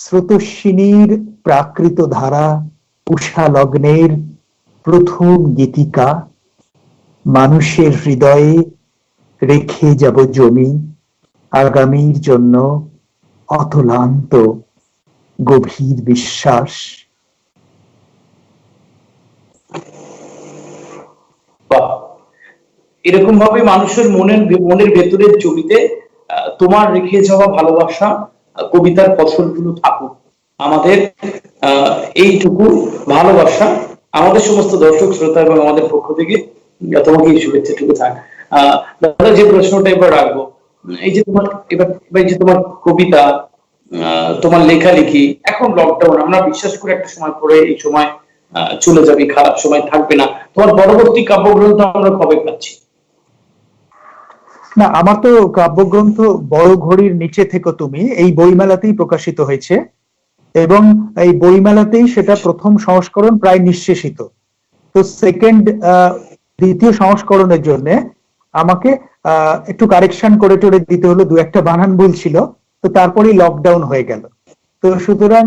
স্রোতস্বিনীর প্রাকৃত ধারা, উষা লগ্নের প্রথম গীতিকা। মানুষের হৃদয়ে রেখে যাব জমি আগামীর জন্য অতলান্ত গভীর বিশ্বাস। এরকম ভাবে মানুষের মনের ভেতরের জমিতে তোমার রেখে যাওয়া ভালোবাসা কবিতার ফসলগুলো থাকুক। আমাদের এইটুকু ভালোবাসা আমাদের সমস্ত দর্শক শ্রোতা এবং আমাদের পক্ষ থেকে তোমাকে এই শুভেচ্ছাটুকু থাক। দাদা, যে প্রশ্নটা এবার রাখবো, এই যে তোমার এবার যে তোমার কবিতা, তোমার লেখালেখি, এখন লকডাউন, আমরা বিশ্বাস করে একটা সময় পরে এই সময় চলে যাবে, খারাপ সময় থাকবে না, তোমার পরবর্তী কাব্যগ্রন্থ আমরা কবে পাচ্ছি? না, আমার তো কাব্যগ্রন্থ বড় ঘড়ির নিচে থেকে তুমি এই বইমেলাতেই প্রকাশিত হয়েছে, এবং এই বইমেলাতেই সেটা প্রথম সংস্করণ প্রায় নিঃশেষিত। তো দ্বিতীয় সংস্করণের জন্য আমাকে একটু কারেকশন করে টরে দিতে হলো, দু একটা বানান ভুল ছিল, তো তারপরেই লকডাউন হয়ে গেল। তো সুতরাং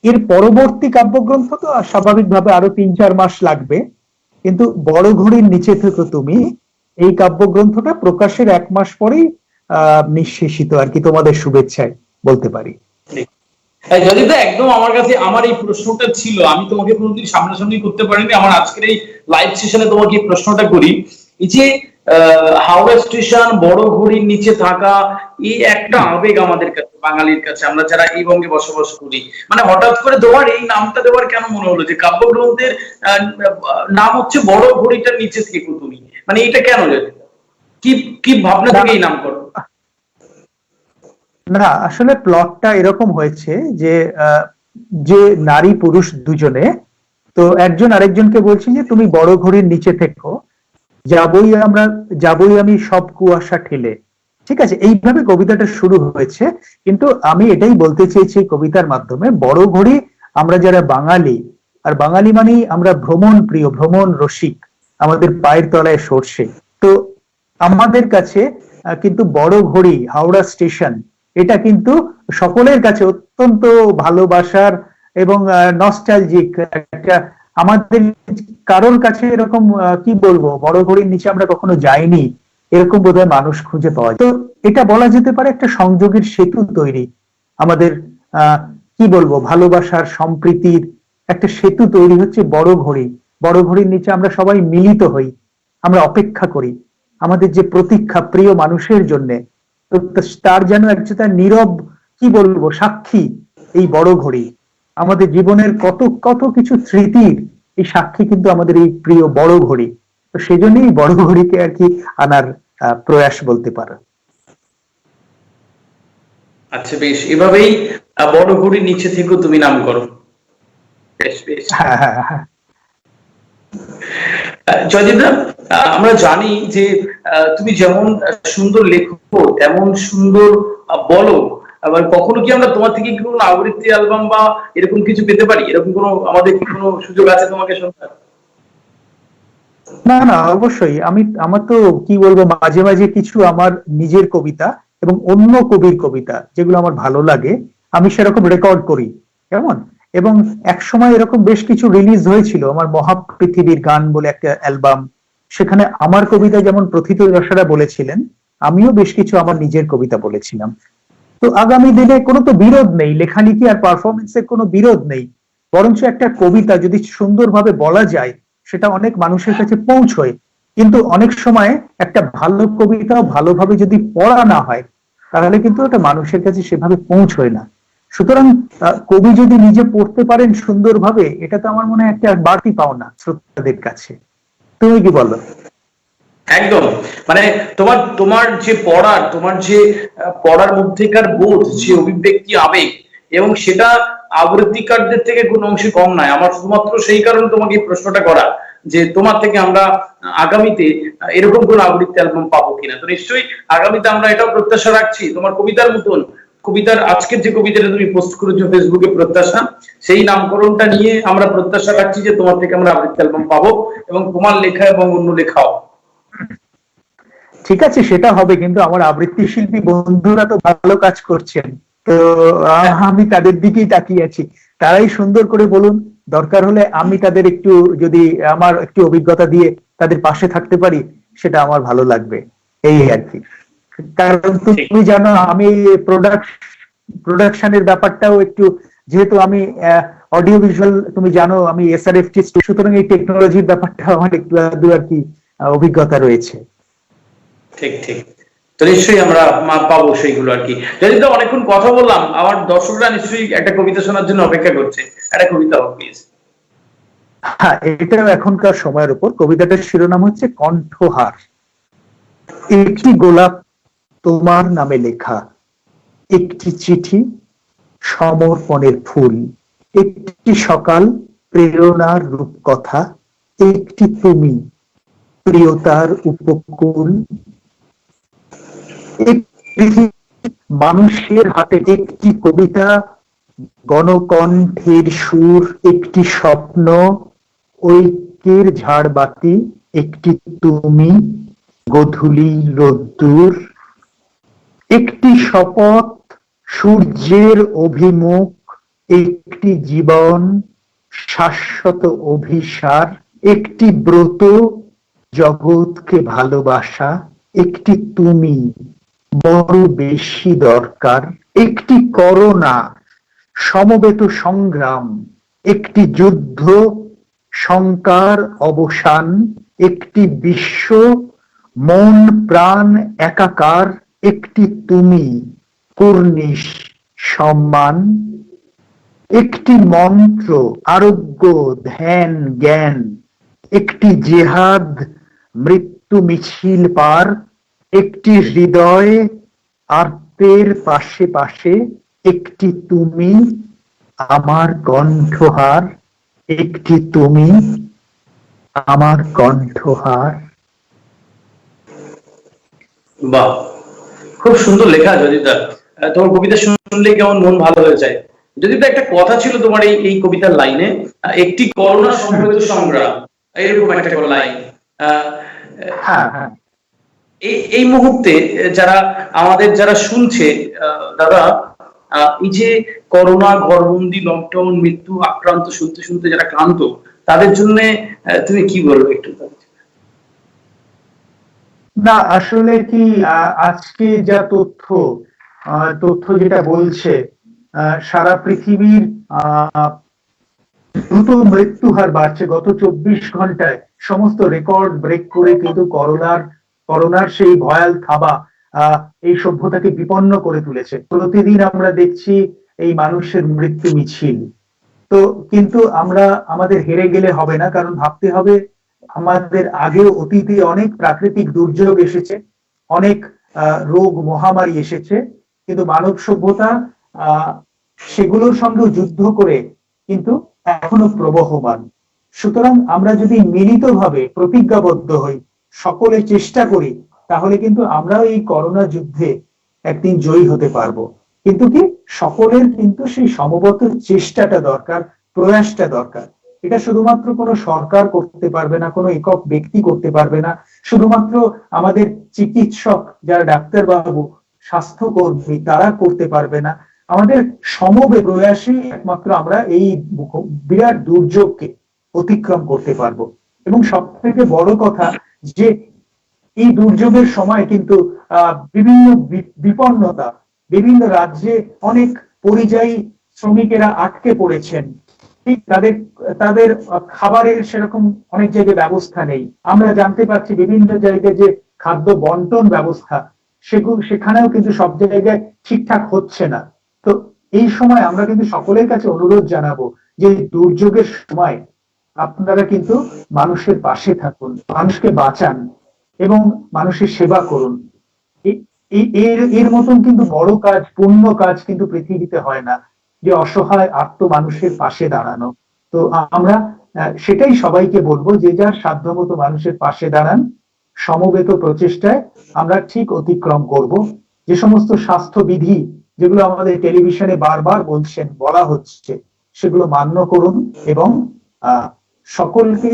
এর পরবর্তী কাব্যগ্রন্থ তো স্বাভাবিকভাবে আরো 3-4 মাস লাগবে, কিন্তু বড় ঘড়ির নিচে থেকে তুমি এই কাব্যগ্রন্থটা প্রকাশের 1 মাস পরেই নিঃশেষিত আর কি, তোমাদের শুভেচ্ছায় বলতে পারি। যদি তো একদম আমার কাছে আমার এই প্রশ্নটা ছিল, আমি তোমাকে কোনোদিন সামনাসামনি করতে পারিনি, আমার আজকের এই লাইভ সেশনে তোমাকে এই প্রশ্নটা করি। এই যে হাওড়া স্টেশন, বড় ঘড়ির নিচে থাকা, এই একটা আবেগ আমাদের কাছে, বাঙালির কাছে, আমরা যারা এই বঙ্গে বসবাস করি, মানে হঠাৎ করে তোমার এই নামটা দেওয়ার কেন মনে হলো যে কাব্যগ্রন্থের নাম হচ্ছে বড় ঘড়িটার নিচে থেকে তুমি, মানে এটা কেন জানি, কি কি ভাবনা থেকে এই নাম করো? না, আসলে প্লটটা এরকম হয়েছে যে যে নারী পুরুষ দুজনে, তো একজন আরেকজনকে বলছি যে তুমি বড় ঘড়ির নিচে থেকো, যাবই আমি সব কুয়াশা ঠেলে। ঠিক আছে, এইভাবে কবিতাটা শুরু হয়েছে, কিন্তু আমি এটাই বলতে চেয়েছি কবিতার মাধ্যমে, বড় ঘড়ি আমরা যারা বাঙালি, আর বাঙালি মানেই আমরা ভ্রমণ প্রিয়, ভ্রমণ রসিক, আমাদের পায়ের তলায় সর্ষে। তো আমাদের কাছে কিন্তু বড় ঘড়ি হাওড়া স্টেশন এটা কিন্তু সকলের কাছে অত্যন্ত ভালোবাসার এবং নস্টালজিক একটা, আমাদের কারোর কাছে এরকম কি বলবো, বড় ঘড়ির নিচে আমরা কখনো যাইনি এরকম বোধহয় মানুষ খুঁজে পাওয়া যায়। তো এটা বলা যেতে পারে একটা সংযোগের সেতু তৈরি, আমাদের কি বলবো, ভালোবাসার সম্প্রীতির একটা সেতু তৈরি হচ্ছে বড় ঘড়ি। বড় ঘড়ির নিচে আমরা সবাই মিলিত হই, আমরা অপেক্ষা করি আমাদের যে প্রতীক্ষা প্রিয় মানুষের জন্য, তার যেন একটা নীরব কি বলবো সাক্ষী এই বড় ঘড়ি। আমাদের জীবনের কত কত কিছু স্মৃতির এই সাক্ষী কিন্তু আমাদের এই প্রিয় বড় ঘড়ি। তো সেই জন্যই বড় ঘড়িকে আর কি আনার প্রয়াস বলতে পারো। আচ্ছা, বেশ, এভাবেই বড় ঘড়ির নিচে থেকেও তুমি নাম করো। বেশ বেশ। হ্যাঁ হ্যাঁ হ্যাঁ। জয়দীপদা, আমরা জানি যে তুমি যেমন সুন্দর লেখো তেমন সুন্দর বলো। আবার কখনো কি আমরা তোমার থেকে কোনো আবৃত্তি অ্যালবাম বা এরকম কিছু পেতে পারি? এরকম কোনো আমাদের কি কোনো সুযোগ আছে তোমাকে শোনার? না না, অবশ্যই। আমার তো কি বলবো, মাঝে মাঝে কিছু আমার নিজের কবিতা এবং অন্য কবির কবিতা যেগুলো আমার ভালো লাগে আমি সেরকম রেকর্ড করি, কেমন। এবং এক সময় এরকম বেশ কিছু রিলিজ হয়েছিল, আমার মহাপৃথিবীর গান বলে একটা অ্যালবাম, সেখানে আমার কবিতা যেমন প্রথিত যশোরা বলেছিলেন, আমিও বেশ কিছু আমার নিজের কবিতা বলেছিলাম। তো আগামী দিনে কোনো তো বিরোধ নেই, লেখালেখি আর পারফরমেন্সের কোনো বিরোধ নেই, বরঞ্চ একটা কবিতা যদি সুন্দরভাবে বলা যায় সেটা অনেক মানুষের কাছে পৌঁছয়। কিন্তু অনেক সময় একটা ভালো কবিতা ভালোভাবে যদি পড়া না হয় তাহলে কিন্তু ওটা মানুষের কাছে সেভাবে পৌঁছয় না। সুতরাং কবি যদি নিজে পড়তে পারেন সুন্দরভাবে, এটা তো আমার মনে হয় একটা বাড়তি পাওনা শ্রোতাদের কাছে। তুমি কি বলো? একদম, মানে তোমার তোমার যে পড়ার, তোমার যে পড়ার মধ্যেকার বোধ, যে অভিব্যক্তি, আবেগ, এবং সেটা আবৃত্তিকারদের থেকে কোনো অংশে কম নয়। আমার শুধুমাত্র সেই কারণে তোমাকে এই প্রশ্নটা করা, যে তোমার থেকে আমরা আগামীতে এরকম কোন আবৃত্তি অ্যালবাম পাবো কিনা। তো নিশ্চয়ই আগামীতে আমরা এটাও প্রত্যাশা রাখছি, তোমার কবিতার মতন, কবিতার আজকের যে কবিতাটা তুমি পোস্ট করেছো ফেসবুকে, প্রত্যাশা, সেই নামকরণটা নিয়ে আমরা প্রত্যাশা রাখছি যে তোমার থেকে আমরা আবৃত্তি অ্যালবাম পাবো, এবং তোমার লেখা এবং অন্য লেখাও। ঠিক আছে, সেটা হবে, কিন্তু আমার আবৃত্তি শিল্পী বন্ধুরা তো ভালো কাজ করছেন, তো আমি তাদের দিকেই তাকিয়ে আছি। তারাই সুন্দর করে বলুন, দরকার হলে আমি তাদের একটু, যদি আমার একটু অভিজ্ঞতা দিয়ে তাদের পাশে থাকতে পারি, সেটা আমার ভালো লাগবে, এই আর কি। কারণ তুমি জানো আমি প্রোডাকশনের ব্যাপারটাও একটু, যেহেতু আমি অডিও ভিজুয়াল, তুমি জানো আমি এসআরএফটি, সুতরাং এই টেকনোলজির ব্যাপারটা আমার একটু আধটু আর কি অভিজ্ঞতা রয়েছে। ঠিক ঠিক, তো নিশ্চয়ই আমরা পাবো সেইগুলো আর কি। যদি তো অনেকক্ষণ কথা বললাম, আমার দর্শকরা নিশ্চয়ই একটা কবিতা শোনার জন্য অপেক্ষা করছে। একটা কবিতা হোক প্লিজ। হ্যাঁ, এটাও এখনকার সময়ের উপর। কবিতাটার শিরোনাম হচ্ছে কণ্ঠহার। একটি গোলাপ তোমার নামে লেখা, একটি চিঠি সমর্পণের ফুল, একটি সকাল প্রেরণার রূপকথা, একটি তুমি প্রিয়তার উপকূল, মানুষের হাতে একটি কবিতা, গণকণ্ঠের সুর, একটি স্বপ্ন, ঐক্যের ঝাড়বাতি, একটি তুমি গোধূলি রোদ্দুর, একটি শপথ সূর্যের অভিমুখ, একটি জীবন শাশ্বত অভিসার, একটি ব্রত জগৎকে ভালোবাসা, একটি তুমি বড় বেশি দরকার, একটি করোনা সমবেত সংগ্রাম, একটি যুদ্ধ শঙ্কার অবসান, একটি বিশ্ব মন প্রাণ একাকার, একটি তুমি কর্নিশ সম্মান, একটি মন্ত্র আরোগ্য ধ্যান জ্ঞান, একটি জেহাদ মৃত্যু মিছিল পার, একটি হৃদয় আর্তের পাশে পাশে, একটি তুমি আমার কণ্ঠহার, একটি তুমি আমার কণ্ঠহার। বাহ, খুব সুন্দর লেখা যদিদা। তোমার কবিতা শুনলে কেমন মন ভালো হয়ে যায়। যদিদা একটা কথা ছিল তোমার এই এই কবিতার লাইনে, একটি করোনা সমবেত সংগ্রাম, এরকম একটা লাইন। হ্যাঁ হ্যাঁ, এই এই মুহূর্তে যারা আমাদের যারা শুনছে, দাদা, এই যে করোনা, ঘরবন্দি, লকডাউন, মৃত্যু, আক্রান্ত শুনতে শুনতে যারা ক্লান্ত, তাদের জন্য তুমি কি বলবে একটু? না আসলে কি, আজকে যা তথ্য, তথ্য যেটা বলছে, সারা পৃথিবীর দ্রুত মৃত্যু হার বাড়ছে। গত 24 ঘন্টায় সমস্ত রেকর্ড ব্রেক করে কিন্তু করোনার সেই ভয়াল থাবা এই সভ্যতাকে বিপন্ন করে তুলেছে। প্রতিদিন আমরা দেখছি এই মানুষের মৃত্যু মিছিল। তো কিন্তু আমরা আমাদের হেরে গেলে হবে না, কারণ ভাবতে হবে আমাদের আগেও অতীতে অনেক প্রাকৃতিক দুর্যোগ এসেছে, অনেক রোগ মহামারী এসেছে, কিন্তু মানব সভ্যতা সেগুলোর সঙ্গে যুদ্ধ করে কিন্তু এখনো প্রবহমান। সুতরাং আমরা যদি মিলিতভাবে প্রতিজ্ঞাবদ্ধ হই, সকলে চেষ্টা করি, তাহলে কিন্তু আমরাও এই করোনা যুদ্ধে একদিন জয়ী হতে পারবো। কিন্তু কি, সকলের কিন্তু সেই সমবেত চেষ্টাটা দরকার, প্রয়াসটা দরকার। এটা শুধুমাত্র কোনো সরকার করতে পারবে না, কোনো একক ব্যক্তি করতে পারবে না, শুধুমাত্র আমাদের চিকিৎসক যারা ডাক্তার বাবু, স্বাস্থ্যকর্মী, তারা করতে পারবে না। আমাদের সমবেত প্রয়াসে একমাত্র আমরা এই বিরাট দুর্যোগকে অতিক্রম করতে পারবো। এবং সব থেকে বড় কথা যে এই দুর্যোগের সময় কিন্তু বিভিন্ন বিপন্নতা, বিভিন্ন রাজ্যে অনেক পরিযায়ী শ্রমিকেরা আটকে পড়েছেন, ঠিক তাদের তাদের খাবারের সেরকম অনেক জায়গায় ব্যবস্থা নেই। আমরা জানতে পারছি বিভিন্ন জায়গায় যে খাদ্য বন্টন ব্যবস্থা, সেখানেও কিন্তু সব জায়গায় ঠিকঠাক হচ্ছে না। তো এই সময় আমরা কিন্তু সকলের কাছে অনুরোধ জানাবো যে দুর্যোগের সময় আপনারা কিন্তু মানুষের পাশে থাকুন, মানুষকে বাঁচান এবং মানুষের সেবা করুন। এর মতন কিন্তু বড় কাজ, পূর্ণ কাজ কিন্তু পৃথিবীতে হয় না, যে অসহায় আত্ম মানুষের পাশে দাঁড়ানো। তো আমরা সেটাই সবাইকে বলবো, যে যার সাধ্যমতো মানুষের পাশে দাঁড়ান। সমবেত প্রচেষ্টায় আমরা ঠিক অতিক্রম করব। যে সমস্ত স্বাস্থ্যবিধি যেগুলো আমাদের টেলিভিশনে বারবার বলা হচ্ছে, সেগুলো মান্য করুন এবং সকলকে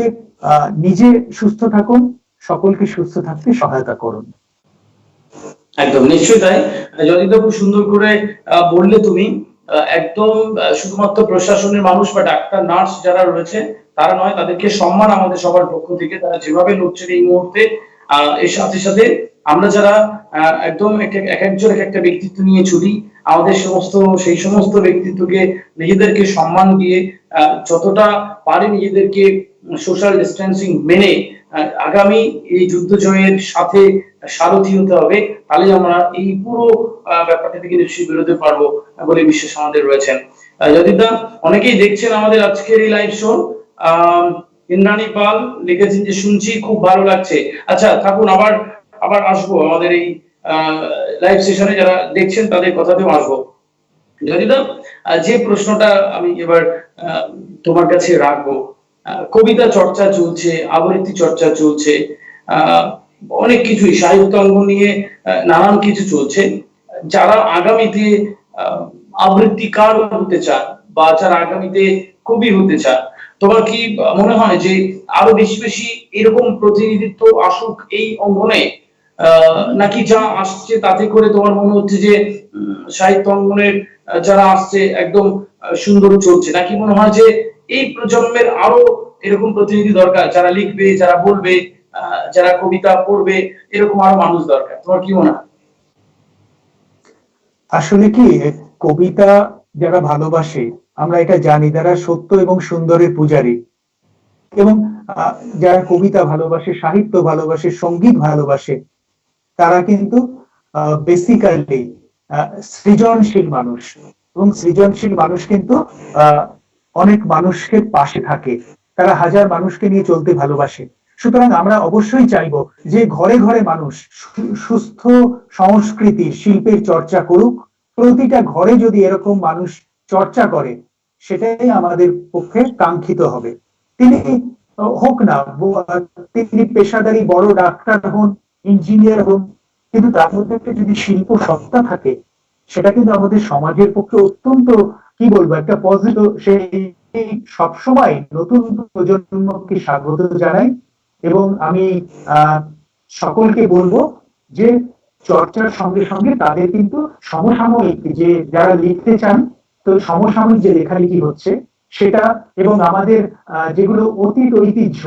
নিজে সুস্থ থাকুন, সকলকে সুস্থ থাকতে সহায়তা করুন। একদম নিশ্চয়ই তাই। যদি তো খুব সুন্দর করে বললে তুমি, একদম শুধুমাত্র প্রশাসনের মানুষ বা ডাক্তার নার্স যারা রয়েছে তারা নয়, তাদেরকে সম্মান আমাদের সবার পক্ষ থেকে। তারা যেভাবে লড়ছেন এই মুহূর্তে, এর সাথে সাথে আমরা যারা একদম এক একজন এক একটা ব্যক্তিত্ব নিয়ে চলি, আমাদের সেই সমস্ত ব্যক্তিত্বকে নিজেদেরকে সম্মান দিয়ে যতটা পারি নিজেদেরকে সোশ্যাল ডিস্টেন্সিং মেনে আগামী এই যুদ্ধ জয়ের সাথে সারথি হতে হবে। তাহলে আমরা এই পুরো ব্যাপারটা থেকে নিশ্চয়ই বেরোতে পারবো বলে বিশ্বাস আমাদের রয়েছেন। যদিদা, অনেকেই দেখছেন আমাদের আজকের এই লাইভ শো। ইন্দ্রাণী পাল লিখেছেন যে শুনছি, খুব ভালো লাগছে। আচ্ছা থাকুন, আবার আসবো আমাদের এই লাইভ সেশনে, যারা দেখছেন তাদের কথাতেও আসবো। যদিদা, যে প্রশ্নটা আমি এবার তোমার কাছে রাখবো, কবিতা চর্চা চলছে, আবৃত্তি চর্চা চলছে, অনেক কিছুই সাহিত্য অঙ্গন নিয়ে নানান কিছু চলছে। যারা আগামীতে আবৃত্তিকার হতে চান বা যারা আগামীতে কবি হতে চান, তোমার কি মনে হয় যে আরো বেশি বেশি এরকম প্রতিনিধিত্ব আসুক এই অঙ্গনে, নাকি যা আসছে তাতে করে তোমার মনে হচ্ছে যে সাহিত্য অঙ্গনের যারা আসছে একদম সুন্দর চলছে, নাকি মনে হয় যে এই প্রজন্মের আরো এরকম প্রতিনিধি দরকার, যারা লিখবে, যারা বলবে, যারা কবিতা পড়বে, এরকম আরো মানুষ দরকার? তোমার কি মনে হয়? আসলে কি, কবিতা যারা ভালোবাসে, আমরা এটা জানি, তারা সত্য এবং সুন্দরের পূজারী। এবং যারা কবিতা ভালোবাসে, সাহিত্য ভালোবাসে, সঙ্গীত ভালোবাসে, তারা কিন্তু বেসিক্যালি সৃজনশীল মানুষ। এবং সৃজনশীল মানুষ কিন্তু অনেক মানুষকে পাশে থাকে, তারা হাজার মানুষকে নিয়ে চলতে ভালোবাসে। সুতরাং আমরা অবশ্যই চাইবো যে ঘরে ঘরে মানুষ সুস্থ সংস্কৃতি শিল্পের চর্চা করুক। প্রতিটা ঘরে যদি এরকম মানুষ চর্চা করে, সেটাই আমাদের পক্ষে কাঙ্ক্ষিত হবে। তিনি হোক না, তিনি পেশাদারি বড় ডাক্তার হন, ইঞ্জিনিয়ার হন, কিন্তু তার মধ্যে একটা যদি শিল্প সত্তা থাকে, সেটা কিন্তু আমাদের সমাজের পক্ষে অত্যন্ত, কি বলবো, একটা পজিটিভ। সেই সবসময় নতুন প্রজন্মকে স্বাগত জানাই এবং আমি সকলকে বলবো যে চর্চার সঙ্গে সঙ্গে তাদের কিন্তু সমসাময়িক, যে যারা লিখতে চান, তো সমসাময়িক যে লেখালেখি হচ্ছে সেটা, এবং আমাদের যেগুলো অতীত ঐতিহ্য,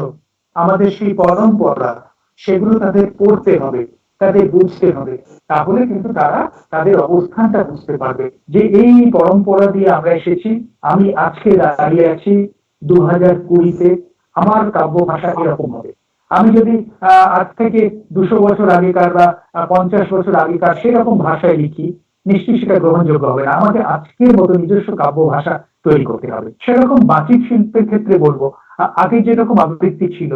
আমাদের সেই পরম্পরা, সেগুলো তাদের পড়তে হবে, তাদের বুঝতে হবে। তাহলে কিন্তু তারা তাদের অবস্থানটা বুঝতে পারবে যে এই পরম্পরা দিয়ে আমরা এসেছি। আমি আজকে দাঁড়িয়ে আছি 2020-তে, আমার কাব্য ভাষা এরকম হবে। আমি যদি আজ থেকে 200 বছর আগেকার বা 50 বছর আগেকার সেরকম ভাষায় লিখি, নিশ্চয়ই সেটা গ্রহণযোগ্য হবে না। আমাকে আজকের মতো নিজস্ব কাব্য ভাষা তৈরি করতে হবে। সেরকম বাচিক শিল্পের ক্ষেত্রে বলবো, আগে যেরকম আবৃত্তি ছিল,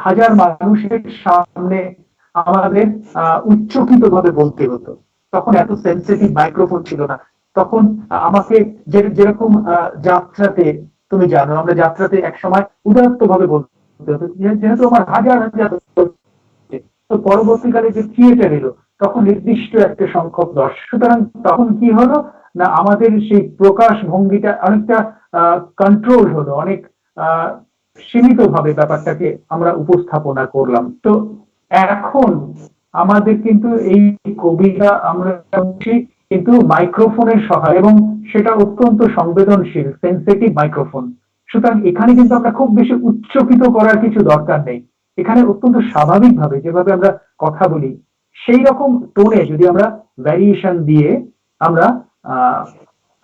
হাজার মানুষের সামনে আমাদের উচ্চকিত ভাবে বলতে হতো। তখন এত সেন্সিটিভ মাইক্রোফোন ছিল না। তখন আমাকে যেরকম যাত্রাতে, তুমি জানো, আমরা যাত্রাতে একসময় উদাত্ত ভাবে বলতে হতো, যেহেতু আমার হাজার হাজার, তো পরবর্তীকালে যে থিয়েটার এলো, তখন নির্দিষ্ট একটা সংখ্যক দর্শক। সুতরাং তখন কি হলো না, আমাদের সেই প্রকাশ ভঙ্গিটা অনেকটা কন্ট্রোল হলো, অনেক সীমিত ভাবে ব্যাপারটাকে আমরা উপস্থাপনা করলাম। তো এখন আমাদের কিন্তু এই কবিতা আমরা কিন্তু মাইক্রোফোনের সহায়, এবং সেটা অত্যন্ত সংবেদনশীল, সেন্সিটিভ মাইক্রোফোন। সুতরাং এখানে কিন্তু আমরা খুব বেশি উচ্চকিত করার কিছু দরকার নেই। এখানে অত্যন্ত স্বাভাবিক ভাবে যেভাবে আমরা কথা বলি, সেই রকম টোনে যদি আমরা ভ্যারিয়েশন দিয়ে আমরা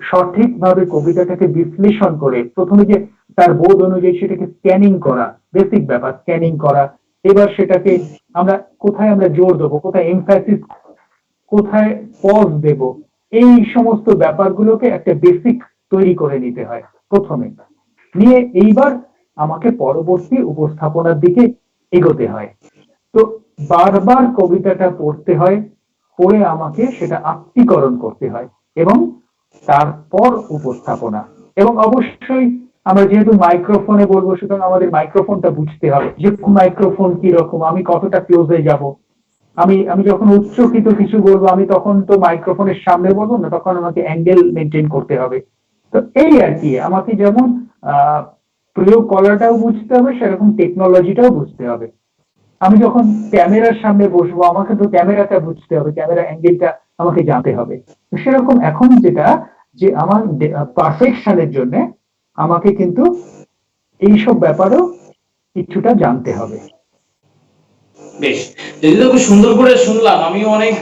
সঠিকভাবে কবিতাটাকে বিশ্লেষণ করে, প্রথমে যে তার বোধ অনুযায়ী সেটাকে স্ক্যানিং করা, বেসিক ব্যাপার, স্ক্যানিং করা। এবার সেটাকে আমরা কোথায় আমরা জোর দেবো, কোথায় এমফ্যাসিস, কোথায় পজ দেব, এই সমস্ত ব্যাপারগুলোকে একটা বেসিক তৈরি করে নিতে হয় প্রথমে, নিয়ে এইবার আমাকে পরবর্তী উপস্থাপনার দিকে এগোতে হয়। তো বারবার কবিতাটা পড়তে হয়, পড়ে আমাকে সেটা আত্মীকরণ করতে হয়, এবং তারপর উপস্থাপনা। এবং অবশ্যই আমরা যেহেতু মাইক্রোফোনে বলবো, সুতরাং আমাদের মাইক্রোফোনটা বুঝতে হবে যে মাইক্রোফোন কি রকম, আমি কতটা ক্লোজে যাব। আমি আমি যখন উচ্চকিত কিছু বলবো, আমি তখন তো মাইক্রোফোনের সামনে বলবো না, তখন আমাকে অ্যাঙ্গেল মেনটেন করতে হবে। তো এই আর কি, আমাকে যেমন প্রয়োগ করাটাও বুঝতে হবে, সেরকম টেকনোলজিটাও বুঝতে হবে। আমি যখন ক্যামেরার সামনে বসবো, আমাকে তো ক্যামেরাটা বুঝতে হবে, ক্যামেরা অ্যাঙ্গেলটা আমাকে জানতে হবে। সেরকম এখন যেটা, যে আমার পারফেকশনের জন্য আমাকে কিন্তু এইসব ব্যাপারেও কিছুটা জানতে হবে। বেশ, যদি তো খুব সুন্দর করে শুনলাম, আমিও অনেক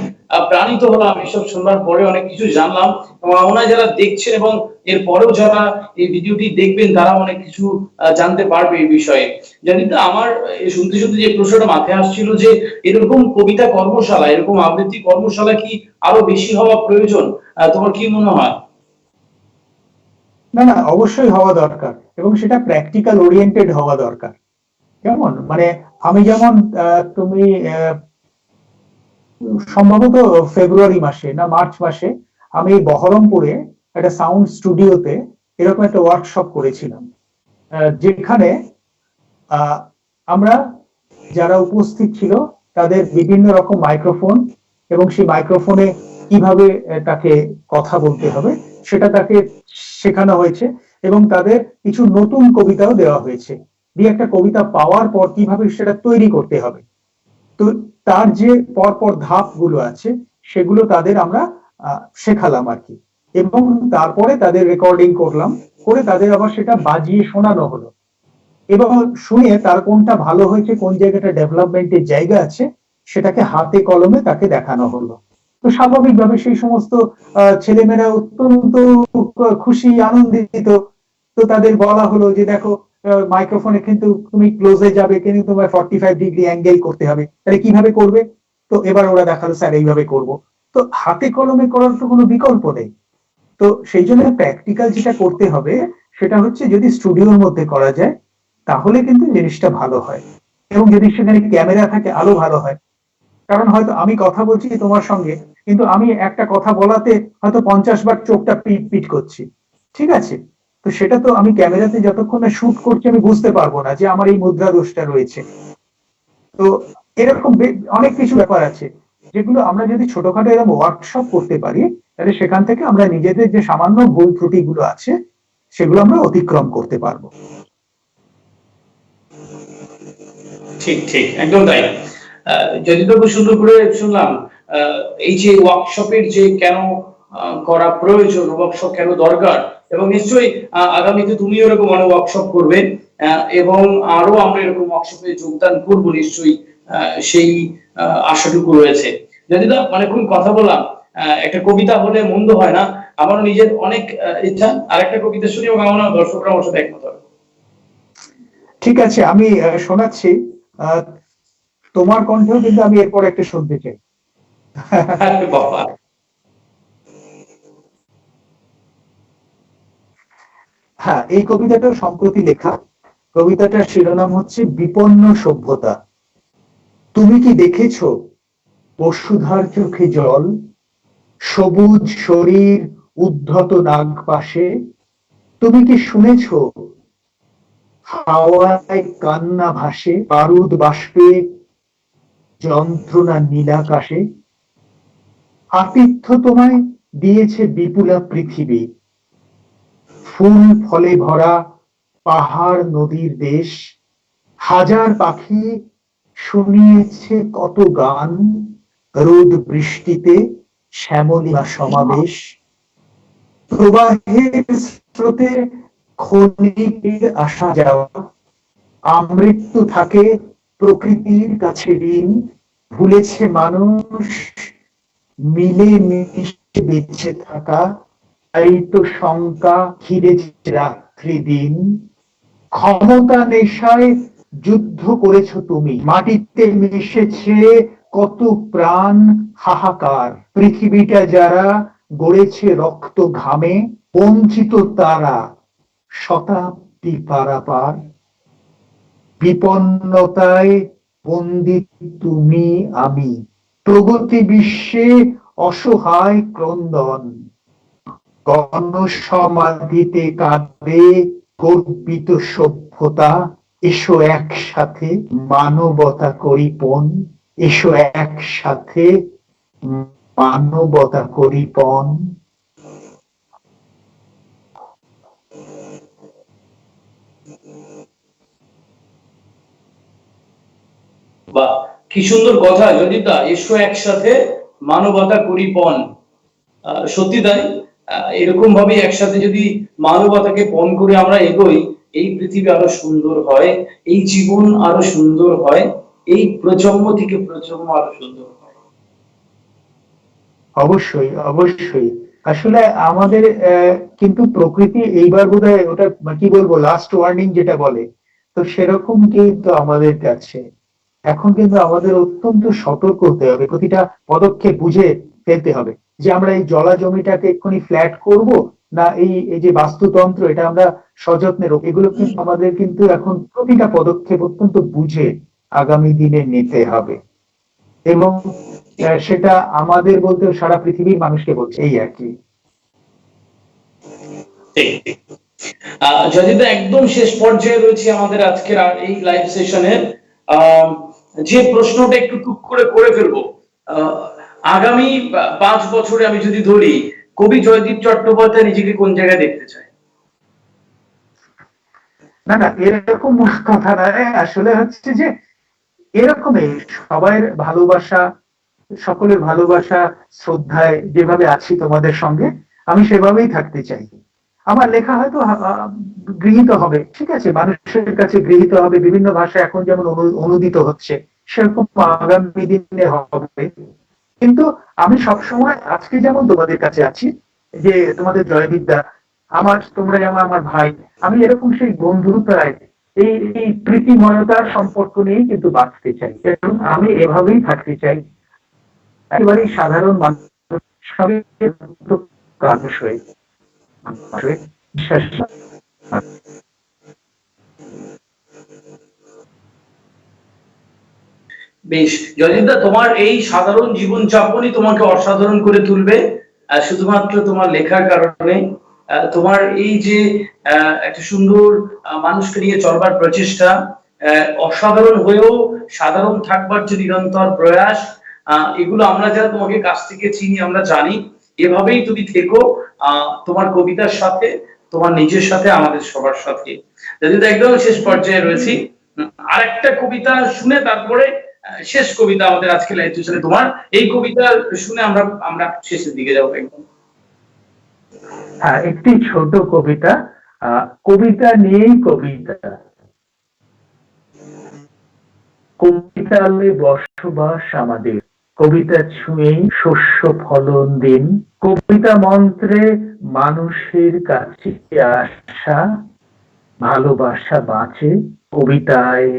প্রাণিত হলাম এসব শুনবার পরে, অনেক কিছু জানলাম। এবং আপনারা যারা দেখছেন এবং এর পরেও যারা এই ভিডিওটি দেখবেন, তারা অনেক কিছু জানতে পারবে এই বিষয়ে। জানি তো, আমার শুনতে শুনতে যে প্রশ্নটা মাথায় আসছিল, যে এরকম কবিতা কর্মশালা, এরকম আবৃত্তি কর্মশালা কি আরো বেশি হওয়া প্রয়োজন? তোমার কি মনে হয়? না না, অবশ্যই হওয়া দরকার, এবং সেটা প্র্যাকটিক্যাল ওরিয়েন্টেড হওয়া দরকার। কেমন মানে, আমি যেমন তুমি সম্ভবত ফেব্রুয়ারি মাসে না মার্চ মাসে আমি বহরমপুরে একটা সাউন্ড স্টুডিওতে এরকম একটা ওয়ার্কশপ করেছিলাম, যেখানে আমরা যারা উপস্থিত ছিল তাদের বিভিন্ন রকম মাইক্রোফোন, এবং সেই মাইক্রোফোনে কিভাবে তাকে কথা বলতে হবে সেটা তাকে শেখানো হয়েছে, এবং তাদের কিছু নতুন কবিতাও দেওয়া হয়েছে। দিয়ে একটা কবিতা পাওয়ার পর কিভাবে সেটা তৈরি করতে হবে, তো তার যে পরপর ধাপ গুলো আছে সেগুলো তাদের আমরা শেখালাম আর কি। এবং তারপরে তাদের রেকর্ডিং করলাম, করে তাদের আবার সেটা বাজিয়ে শোনানো হলো, এবং শুনে তার কোনটা ভালো হয়েছে, কোন জায়গাটা ডেভেলপমেন্টের জায়গা আছে, সেটাকে হাতে কলমে তাকে দেখানো হলো। তো স্বাভাবিকভাবে সেই সমস্ত ছেলেমেয়েরা অত্যন্ত খুশি, আনন্দিত। তো তাদের বলা হলো যে দেখো, মাইক্রোফোনে কিন্তু তুমি ক্লোজে যাবে, কিন্তু তোমার 45 ডিগ্রি অ্যাঙ্গেল করতে হবে, তাহলে কিভাবে করবে? তো এবার ওরা দেখালো স্যার এইভাবে করব। তো হাতে কলমে করার তো কোনো বিকল্প নেই। তো সেই জন্য প্র্যাকটিক্যাল যেটা করতে হবে সেটা হচ্ছে, যদি স্টুডিওর মধ্যে করা যায় তাহলে কিন্তু জিনিসটা ভালো হয়, এবং যদি সেখানে ক্যামেরা থাকে আলো ভালো হয়। কারণ হয়তো আমি কথা বলছি তোমার সঙ্গে, কিন্তু আমি একটা কথা বলাতে হয়তো 50 বার চোখটা পিট পিট করছি, ঠিক আছে? তো সেটা তো আমি ক্যামেরাতে যতক্ষণ না শুট করছি আমি বুঝতে পারবো না যে আমার এই মুদ্রা দোষটা রয়েছে। তো এরকম অনেক কিছু ব্যাপার আছে, যেগুলো আমরা যদি ছোটখাটো এরকম ওয়ার্কশপ করতে পারি, তাহলে সেখান থেকে আমরা নিজেদের যে সামান্য ভুল ত্রুটিগুলো আছে সেগুলো আমরা অতিক্রম করতে পারবো। ঠিক ঠিক, একদম তাই। যদি তো খুব সুন্দর করে শুনলাম, এই যে ওয়ার্কশপের যে কেন করা প্রয়োজন, ওয়ার্কশপ কেন দরকার, এবং নিশ্চয়ই আগামীতে তুমি এরকম অনেক ওয়ার্কশপ করবে, এবং আরো আমরা এরকম ওয়ার্কশপে যোগদান করবো নিশ্চয়ই, সেই আশাটুকু রয়েছে। যদি তো অনেকক্ষণ কথা বললাম, একটা কবিতা হলে মন্দ হয় না। আমারও নিজের অনেক ইচ্ছা আরেকটা কবিতা শুনি, এবং আমার দর্শকরা আমার সাথে একমত হবে। ঠিক আছে, আমি শোনাচ্ছি। তোমার কণ্ঠেও কিন্তু আমি এরপর একটা শুনতে চাই। বাবা, হ্যাঁ, এই কবিতাটা সম্প্রতি লেখা। কবিতাটার শিরোনাম হচ্ছে বিপন্ন সভ্যতা। তুমি কি দেখেছো বসুধার চোখে জল, সবুজ শরীর, উদ্ধত নাগ পাশে? তুমি কি শুনেছো হাওয়ায় কান্না ভাসে, বারুদ বাষ্পে যন্ত্রণা নীলাকাশে? আতিথ্য তোমায় দিয়েছে বিপুলা পৃথিবী, ফুল ফলে ভরা পাহাড় নদীর দেশ। হাজার পাখি শুনিয়েছে কত গান, রোদ বৃষ্টিতে শ্যামলিমা সমাবেশ। প্রবাহের স্রোতে ক্ষণিকের আসা যাওয়া, আমৃত্যু থাকে প্রকৃতির কাছে ঋণ। ভুলেছে মানুষ মিলে মিশে বেঁচে থাকা, তাই তো শঙ্কা ঘিরেছে রাত্রি দিন। ক্ষমতা নেশায় যুদ্ধ করেছো তুমি, মাটিতে মিশেছে কত প্রাণ হাহাকার। পৃথিবীটা যারা গড়েছে রক্ত ঘামে, বঞ্চিত তারা শতাব্দী পারাপার, বিপন্নতায় বন্দি তুমি আমি, প্রগতি বিশ্বে অসহায় ক্রন্দন, গণসমাধিতে কাঁদে গর্বিত সভ্যতা, এসো একসাথে মানবতা করি পণ, এসো একসাথে মানবতা করি পণ। বাহ, কি সুন্দর কথা যদিতা, এসো একসাথে মানবতা করি পণ। সত্যি তাই। এরকম ভাবে একসাথে যদি মানবতাকে পণ করে আমরা এগোই, এই পৃথিবী আরো সুন্দর হয়, এই জীবন আরো সুন্দর হয়, এই প্রজন্ম থেকে প্রজন্ম আরো সুন্দর হয়। অবশ্যই অবশ্যই। আসলে আমাদের কিন্তু প্রকৃতি এইবার বোধহয় ওটা কি বলবো, লাস্ট ওয়ার্নিং যেটা বলে, তো সেরকম কিন্তু আমাদের কাছে এখন কিন্তু আমাদের অত্যন্ত সতর্ক হতে হবে, প্রতিটা পদক্ষেপ বুঝে ফেলতে হবে যে আমরা এই জলা জমিটাকে এক্ষুনি ফ্ল্যাট করব, না এই এই যে বাস্তুতন্ত্র এটা আমরা সযত্নে রাখবো। এগুলো কিন্তু আমাদের কিন্তু এখন প্রতিটা পদক্ষেপ অত্যন্ত বুঝে আগামী দিনে নিতে হবে, এবং সেটা আমাদের বলতে সারা পৃথিবীর মানুষকে বলছে, এই আর কি। যদিদা একদম শেষ পর্যায়ে রয়েছে আমাদের আজকের এই লাইভ সেশনের, যে প্রশ্নটা একটু টুক করে করে ফেলবো, আগামী 5 বছরে আমি যদি ধরি, কবি জয়দীপ চট্টোপাধ্যায় নিজেকে কোন জায়গায় দেখতে চায়? না না, এরকম কথা নয়, আসলে হচ্ছে যে এরকমই সবাই ভালোবাসা, সকলের ভালোবাসা শ্রদ্ধায় যেভাবে আছি তোমাদের সঙ্গে, আমি সেভাবেই থাকতে চাই। আমার লেখা হয়তো গৃহীত হবে, ঠিক আছে, মানুষের কাছে গৃহীত হবে, বিভিন্ন ভাষা এখন যেমন অনুদিত হচ্ছে সেরকম আগামী দিনে হবে, কিন্তু আমি সবসময় আজকে যেমন তোমাদের কাছে আছি, যে তোমাদের জয়বিদ্যা আমার, তোমরা যেমন আমার ভাই, আমি এরকম সেই বন্ধুতায় এই প্রীতিময়তার সম্পর্ক নিয়েই কিন্তু বাঁচতে চাই, এবং আমি এভাবেই থাকতে চাই, একেবারেই সাধারণ মানুষ হয়ে বিশ্বাস। বেশ, জয়দীপদা, তোমার এই সাধারণ জীবনযাপনই তোমাকে অসাধারণ করে তুলবে, শুধুমাত্র তোমার লেখার কারণে। তোমার এই যে একটা সুন্দর মানুষকে নিয়ে চলবার প্রচেষ্টা, অসাধারণ হয়েও সাধারণ থাকবার যে নিরন্তর প্রয়াস, এগুলো আমরা যারা তোমাকে কাছ থেকে চিনি আমরা জানি। এভাবেই তুমি থেকো, তোমার কবিতার সাথে, তোমার নিজের সাথে, আমাদের সবার সাথে। যদি একদম শেষ পর্যায়ে রয়েছি, আরেকটা কবিতা শুনে তারপরে শেষ কবিতা আমাদের আজকে লাইভ সেশনে, তোমার এই কবিতা শুনে আমরা আমরা শেষের দিকে যাবো একদম। হ্যাঁ, একটি ছোট কবিতা, কবিতা নিয়েই কবিতা। কবিতালে বসবাস আমাদের, কবিতা ছুঁয়েই শস্য ফলন দিন, কবিতা মন্ত্রে মানুষের কাছে আসা, ভালোবাসা বাঁচে কবিতায়।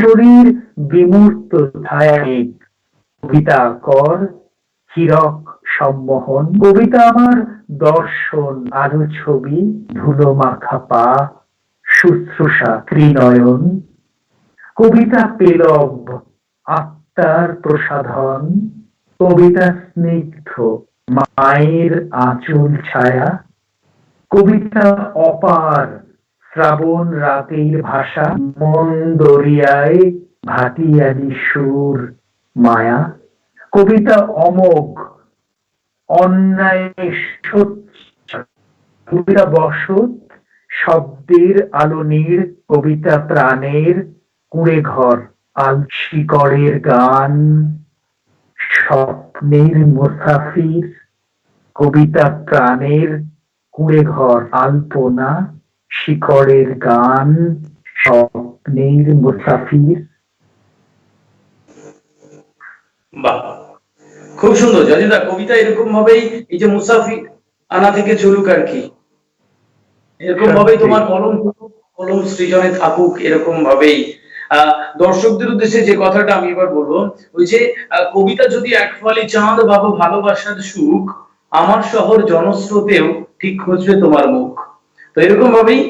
শরীর বিমূর্ত ছায়ায় কবিতা কর হীরক সম্মোহন, কবিতা আমার দর্শন আরো ছবি, ধুলো মাখা পা শুশ্রূষা ত্রিনয়ন, কবিতা পেলব আত্মার প্রসাধন, কবিতা স্নিগ্ধ মায়ের আঁচল ছায়া, কবিতা অপার শ্রাবণ রাতের ভাষা, মন দরিয়ায় ভাটিয়ালি সুর মায়া, কবিতা অমোঘ অন্যায় কবিতা বসত শব্দের আলো নীড়, কবিতা প্রাণের কুঁড়ে ঘর আল শিকড়ের গান, স্বপ্নের মুসাফির, কবিতা প্রাণের কুঁড়ে ঘর আলপনা, শিকড়ের গান, স্বপ্নের মুসাফির। বাহ, খুব সুন্দর জয়দীপদা, কবিতা এরকম ভাবেই এই যে মুসাফির আনা থেকে চলুক আর কি, এরকম ভাবেই তোমার কলম কলম সৃজনে থাকুক, এরকম ভাবেই। দর্শকদের উদ্দেশ্যে যে কথাটা আমি এবার বলবো, ওই যে কবিতা যদি এক ফালি চাঁদ ভাবো ভালোবাসার সুখ, আমার শহর জনস্রোতেও ঠিক খুঁজবে তোমার মুখ। তো এরকম ভাবেই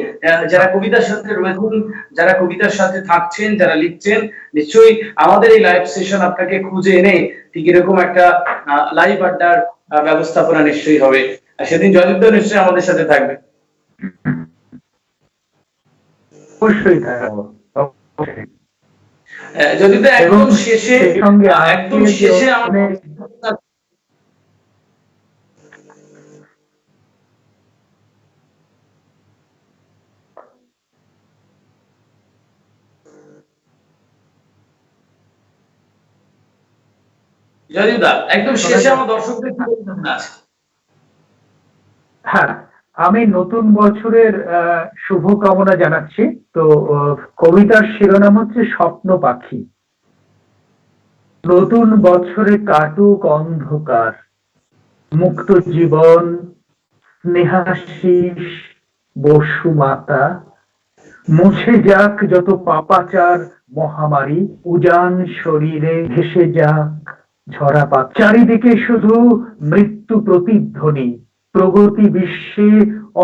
যারা কবিতার সাথে রয়েছেন, যারা কবিতার সাথে থাকছেন, যারা লিখছেন, নিশ্চয়ই আমাদের এই লাইভ সেশন আপনাকে খুঁজে এনে ঠিক এরকম একটা লাইভ আড্ডার ব্যবস্থাপনা নিশ্চয়ই হবে। আর সেদিন জয়দীপ নিশ্চয়ই আমাদের সাথে থাকবে। অবশ্যই থাকবো, অবশ্যই। যদি তো একদম শেষে আমাদের জয়দীপদা একদম শেষে আমার দর্শকদের কি বলবেন? হ্যাঁ, আমি নতুন বছরের শুভকামনা জানাচ্ছি। তো কবিতার শিরোনাম হচ্ছে স্বপ্ন পাখি। নতুন বছরে কাটুক অন্ধকার, মুক্ত জীবন, স্নেহাশিস বসুমাতা, মুছে যাক যত পাপাচার মহামারী, উজান শরীরে ভেসে যাক ঝরা পাত। চারিদিকে শুধু মৃত্যু প্রতিধ্বনি, প্রগতি বিশ্বে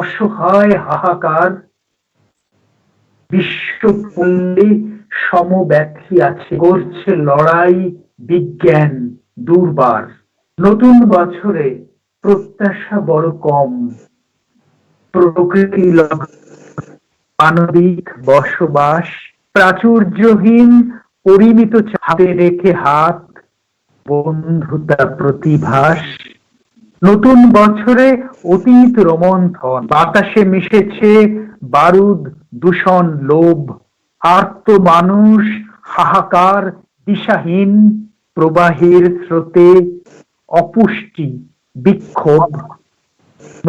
অসহায় হাহাকার। বিশ্বপল্লী সমব্যথী আছে, করছে লড়াই বিজ্ঞান দুর্বার। নতুন বছরে প্রত্যাশা বড় কম, প্রকৃতি মানবিক বসবাস, প্রাচুর্যহীন পরিমিত হাতে রেখে হাত, বন্ধুতা প্রতিভাস। নতুন বছরে অতীত রোমন্থন, বাতাসে মিশেছে বারুদ দূষণ লোভ, আর্ত মানুষ হাহাকার দিশাহীন, প্রবাহের স্রোতে অপুষ্টি বিক্ষোভ।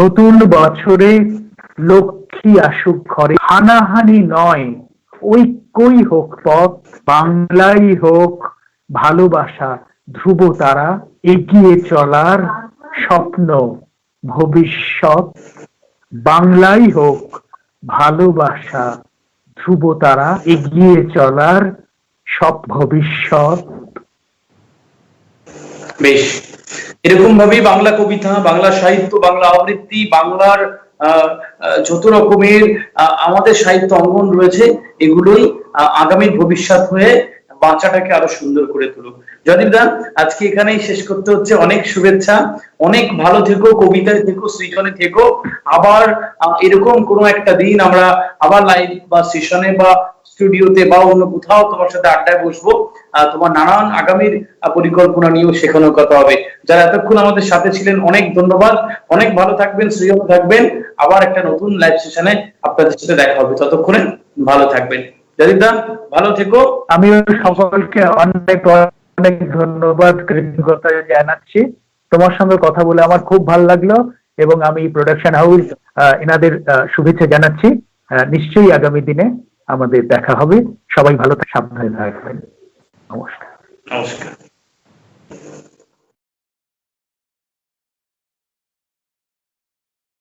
নতুন বছরে লক্ষ্মী আসুক ঘরে, হানাহানি নয় ঐক্যই হোক পথ, বাংলাই হোক ভালোবাসা ধ্রুব তারা, এগিয়ে চলার স্বপ্ন ভবিষ্যৎ। বাংলাই হোক ভালোবাসা ধ্রুব তারা, এগিয়ে চলার সব ভবিষ্যৎ। বেশ, এরকম ভাবেই বাংলা কবিতা, বাংলা সাহিত্য, বাংলা আবৃত্তি, বাংলার যত রকমের আমাদের সাহিত্য অঙ্গন রয়েছে, এগুলোই আগামীর ভবিষ্যৎ হয়ে বাঁচাটাকে আরো সুন্দর করে তুলুক। জয়দীপদা, আজকে এখানেই শেষ করতে হচ্ছে। অনেক শুভেচ্ছা, অনেক ভালো থেকো, কবিতায় থেকো, সৃজনে থেকো। আবার এরকম কোনো একটা দিন আমরা আবার লাইভ বা সেশনে বা স্টুডিওতে বা অন্য কোথাও তোমার সাথে আড্ডায় বসবো। তোমার নানান আগামীর পরিকল্পনা নিয়েও শেখানোর কথা হবে। যারা এতক্ষণ আমাদের সাথে ছিলেন, অনেক ধন্যবাদ। অনেক ভালো থাকবেন, সৃজন থাকবেন। আবার একটা নতুন লাইভ সেশনে আপনাদের সাথে দেখা হবে। ততক্ষণে ভালো থাকবেন। জয়দীপদা, ভালো থেকো। আমিও সকলকে অনেক অনেক ধন্যবাদ, কৃতজ্ঞতা জানাচ্ছি। তোমার সঙ্গে কথা বলে আমার খুব ভালো লাগলো এবং আমি প্রোডাকশন হাউস এনাদের শুভেচ্ছা জানাচ্ছি। নিশ্চয়ই আগামী দিনে আমাদের দেখা হবে। সবাই ভালো সাবধানে থাকবেন। নমস্কার। নমস্কার।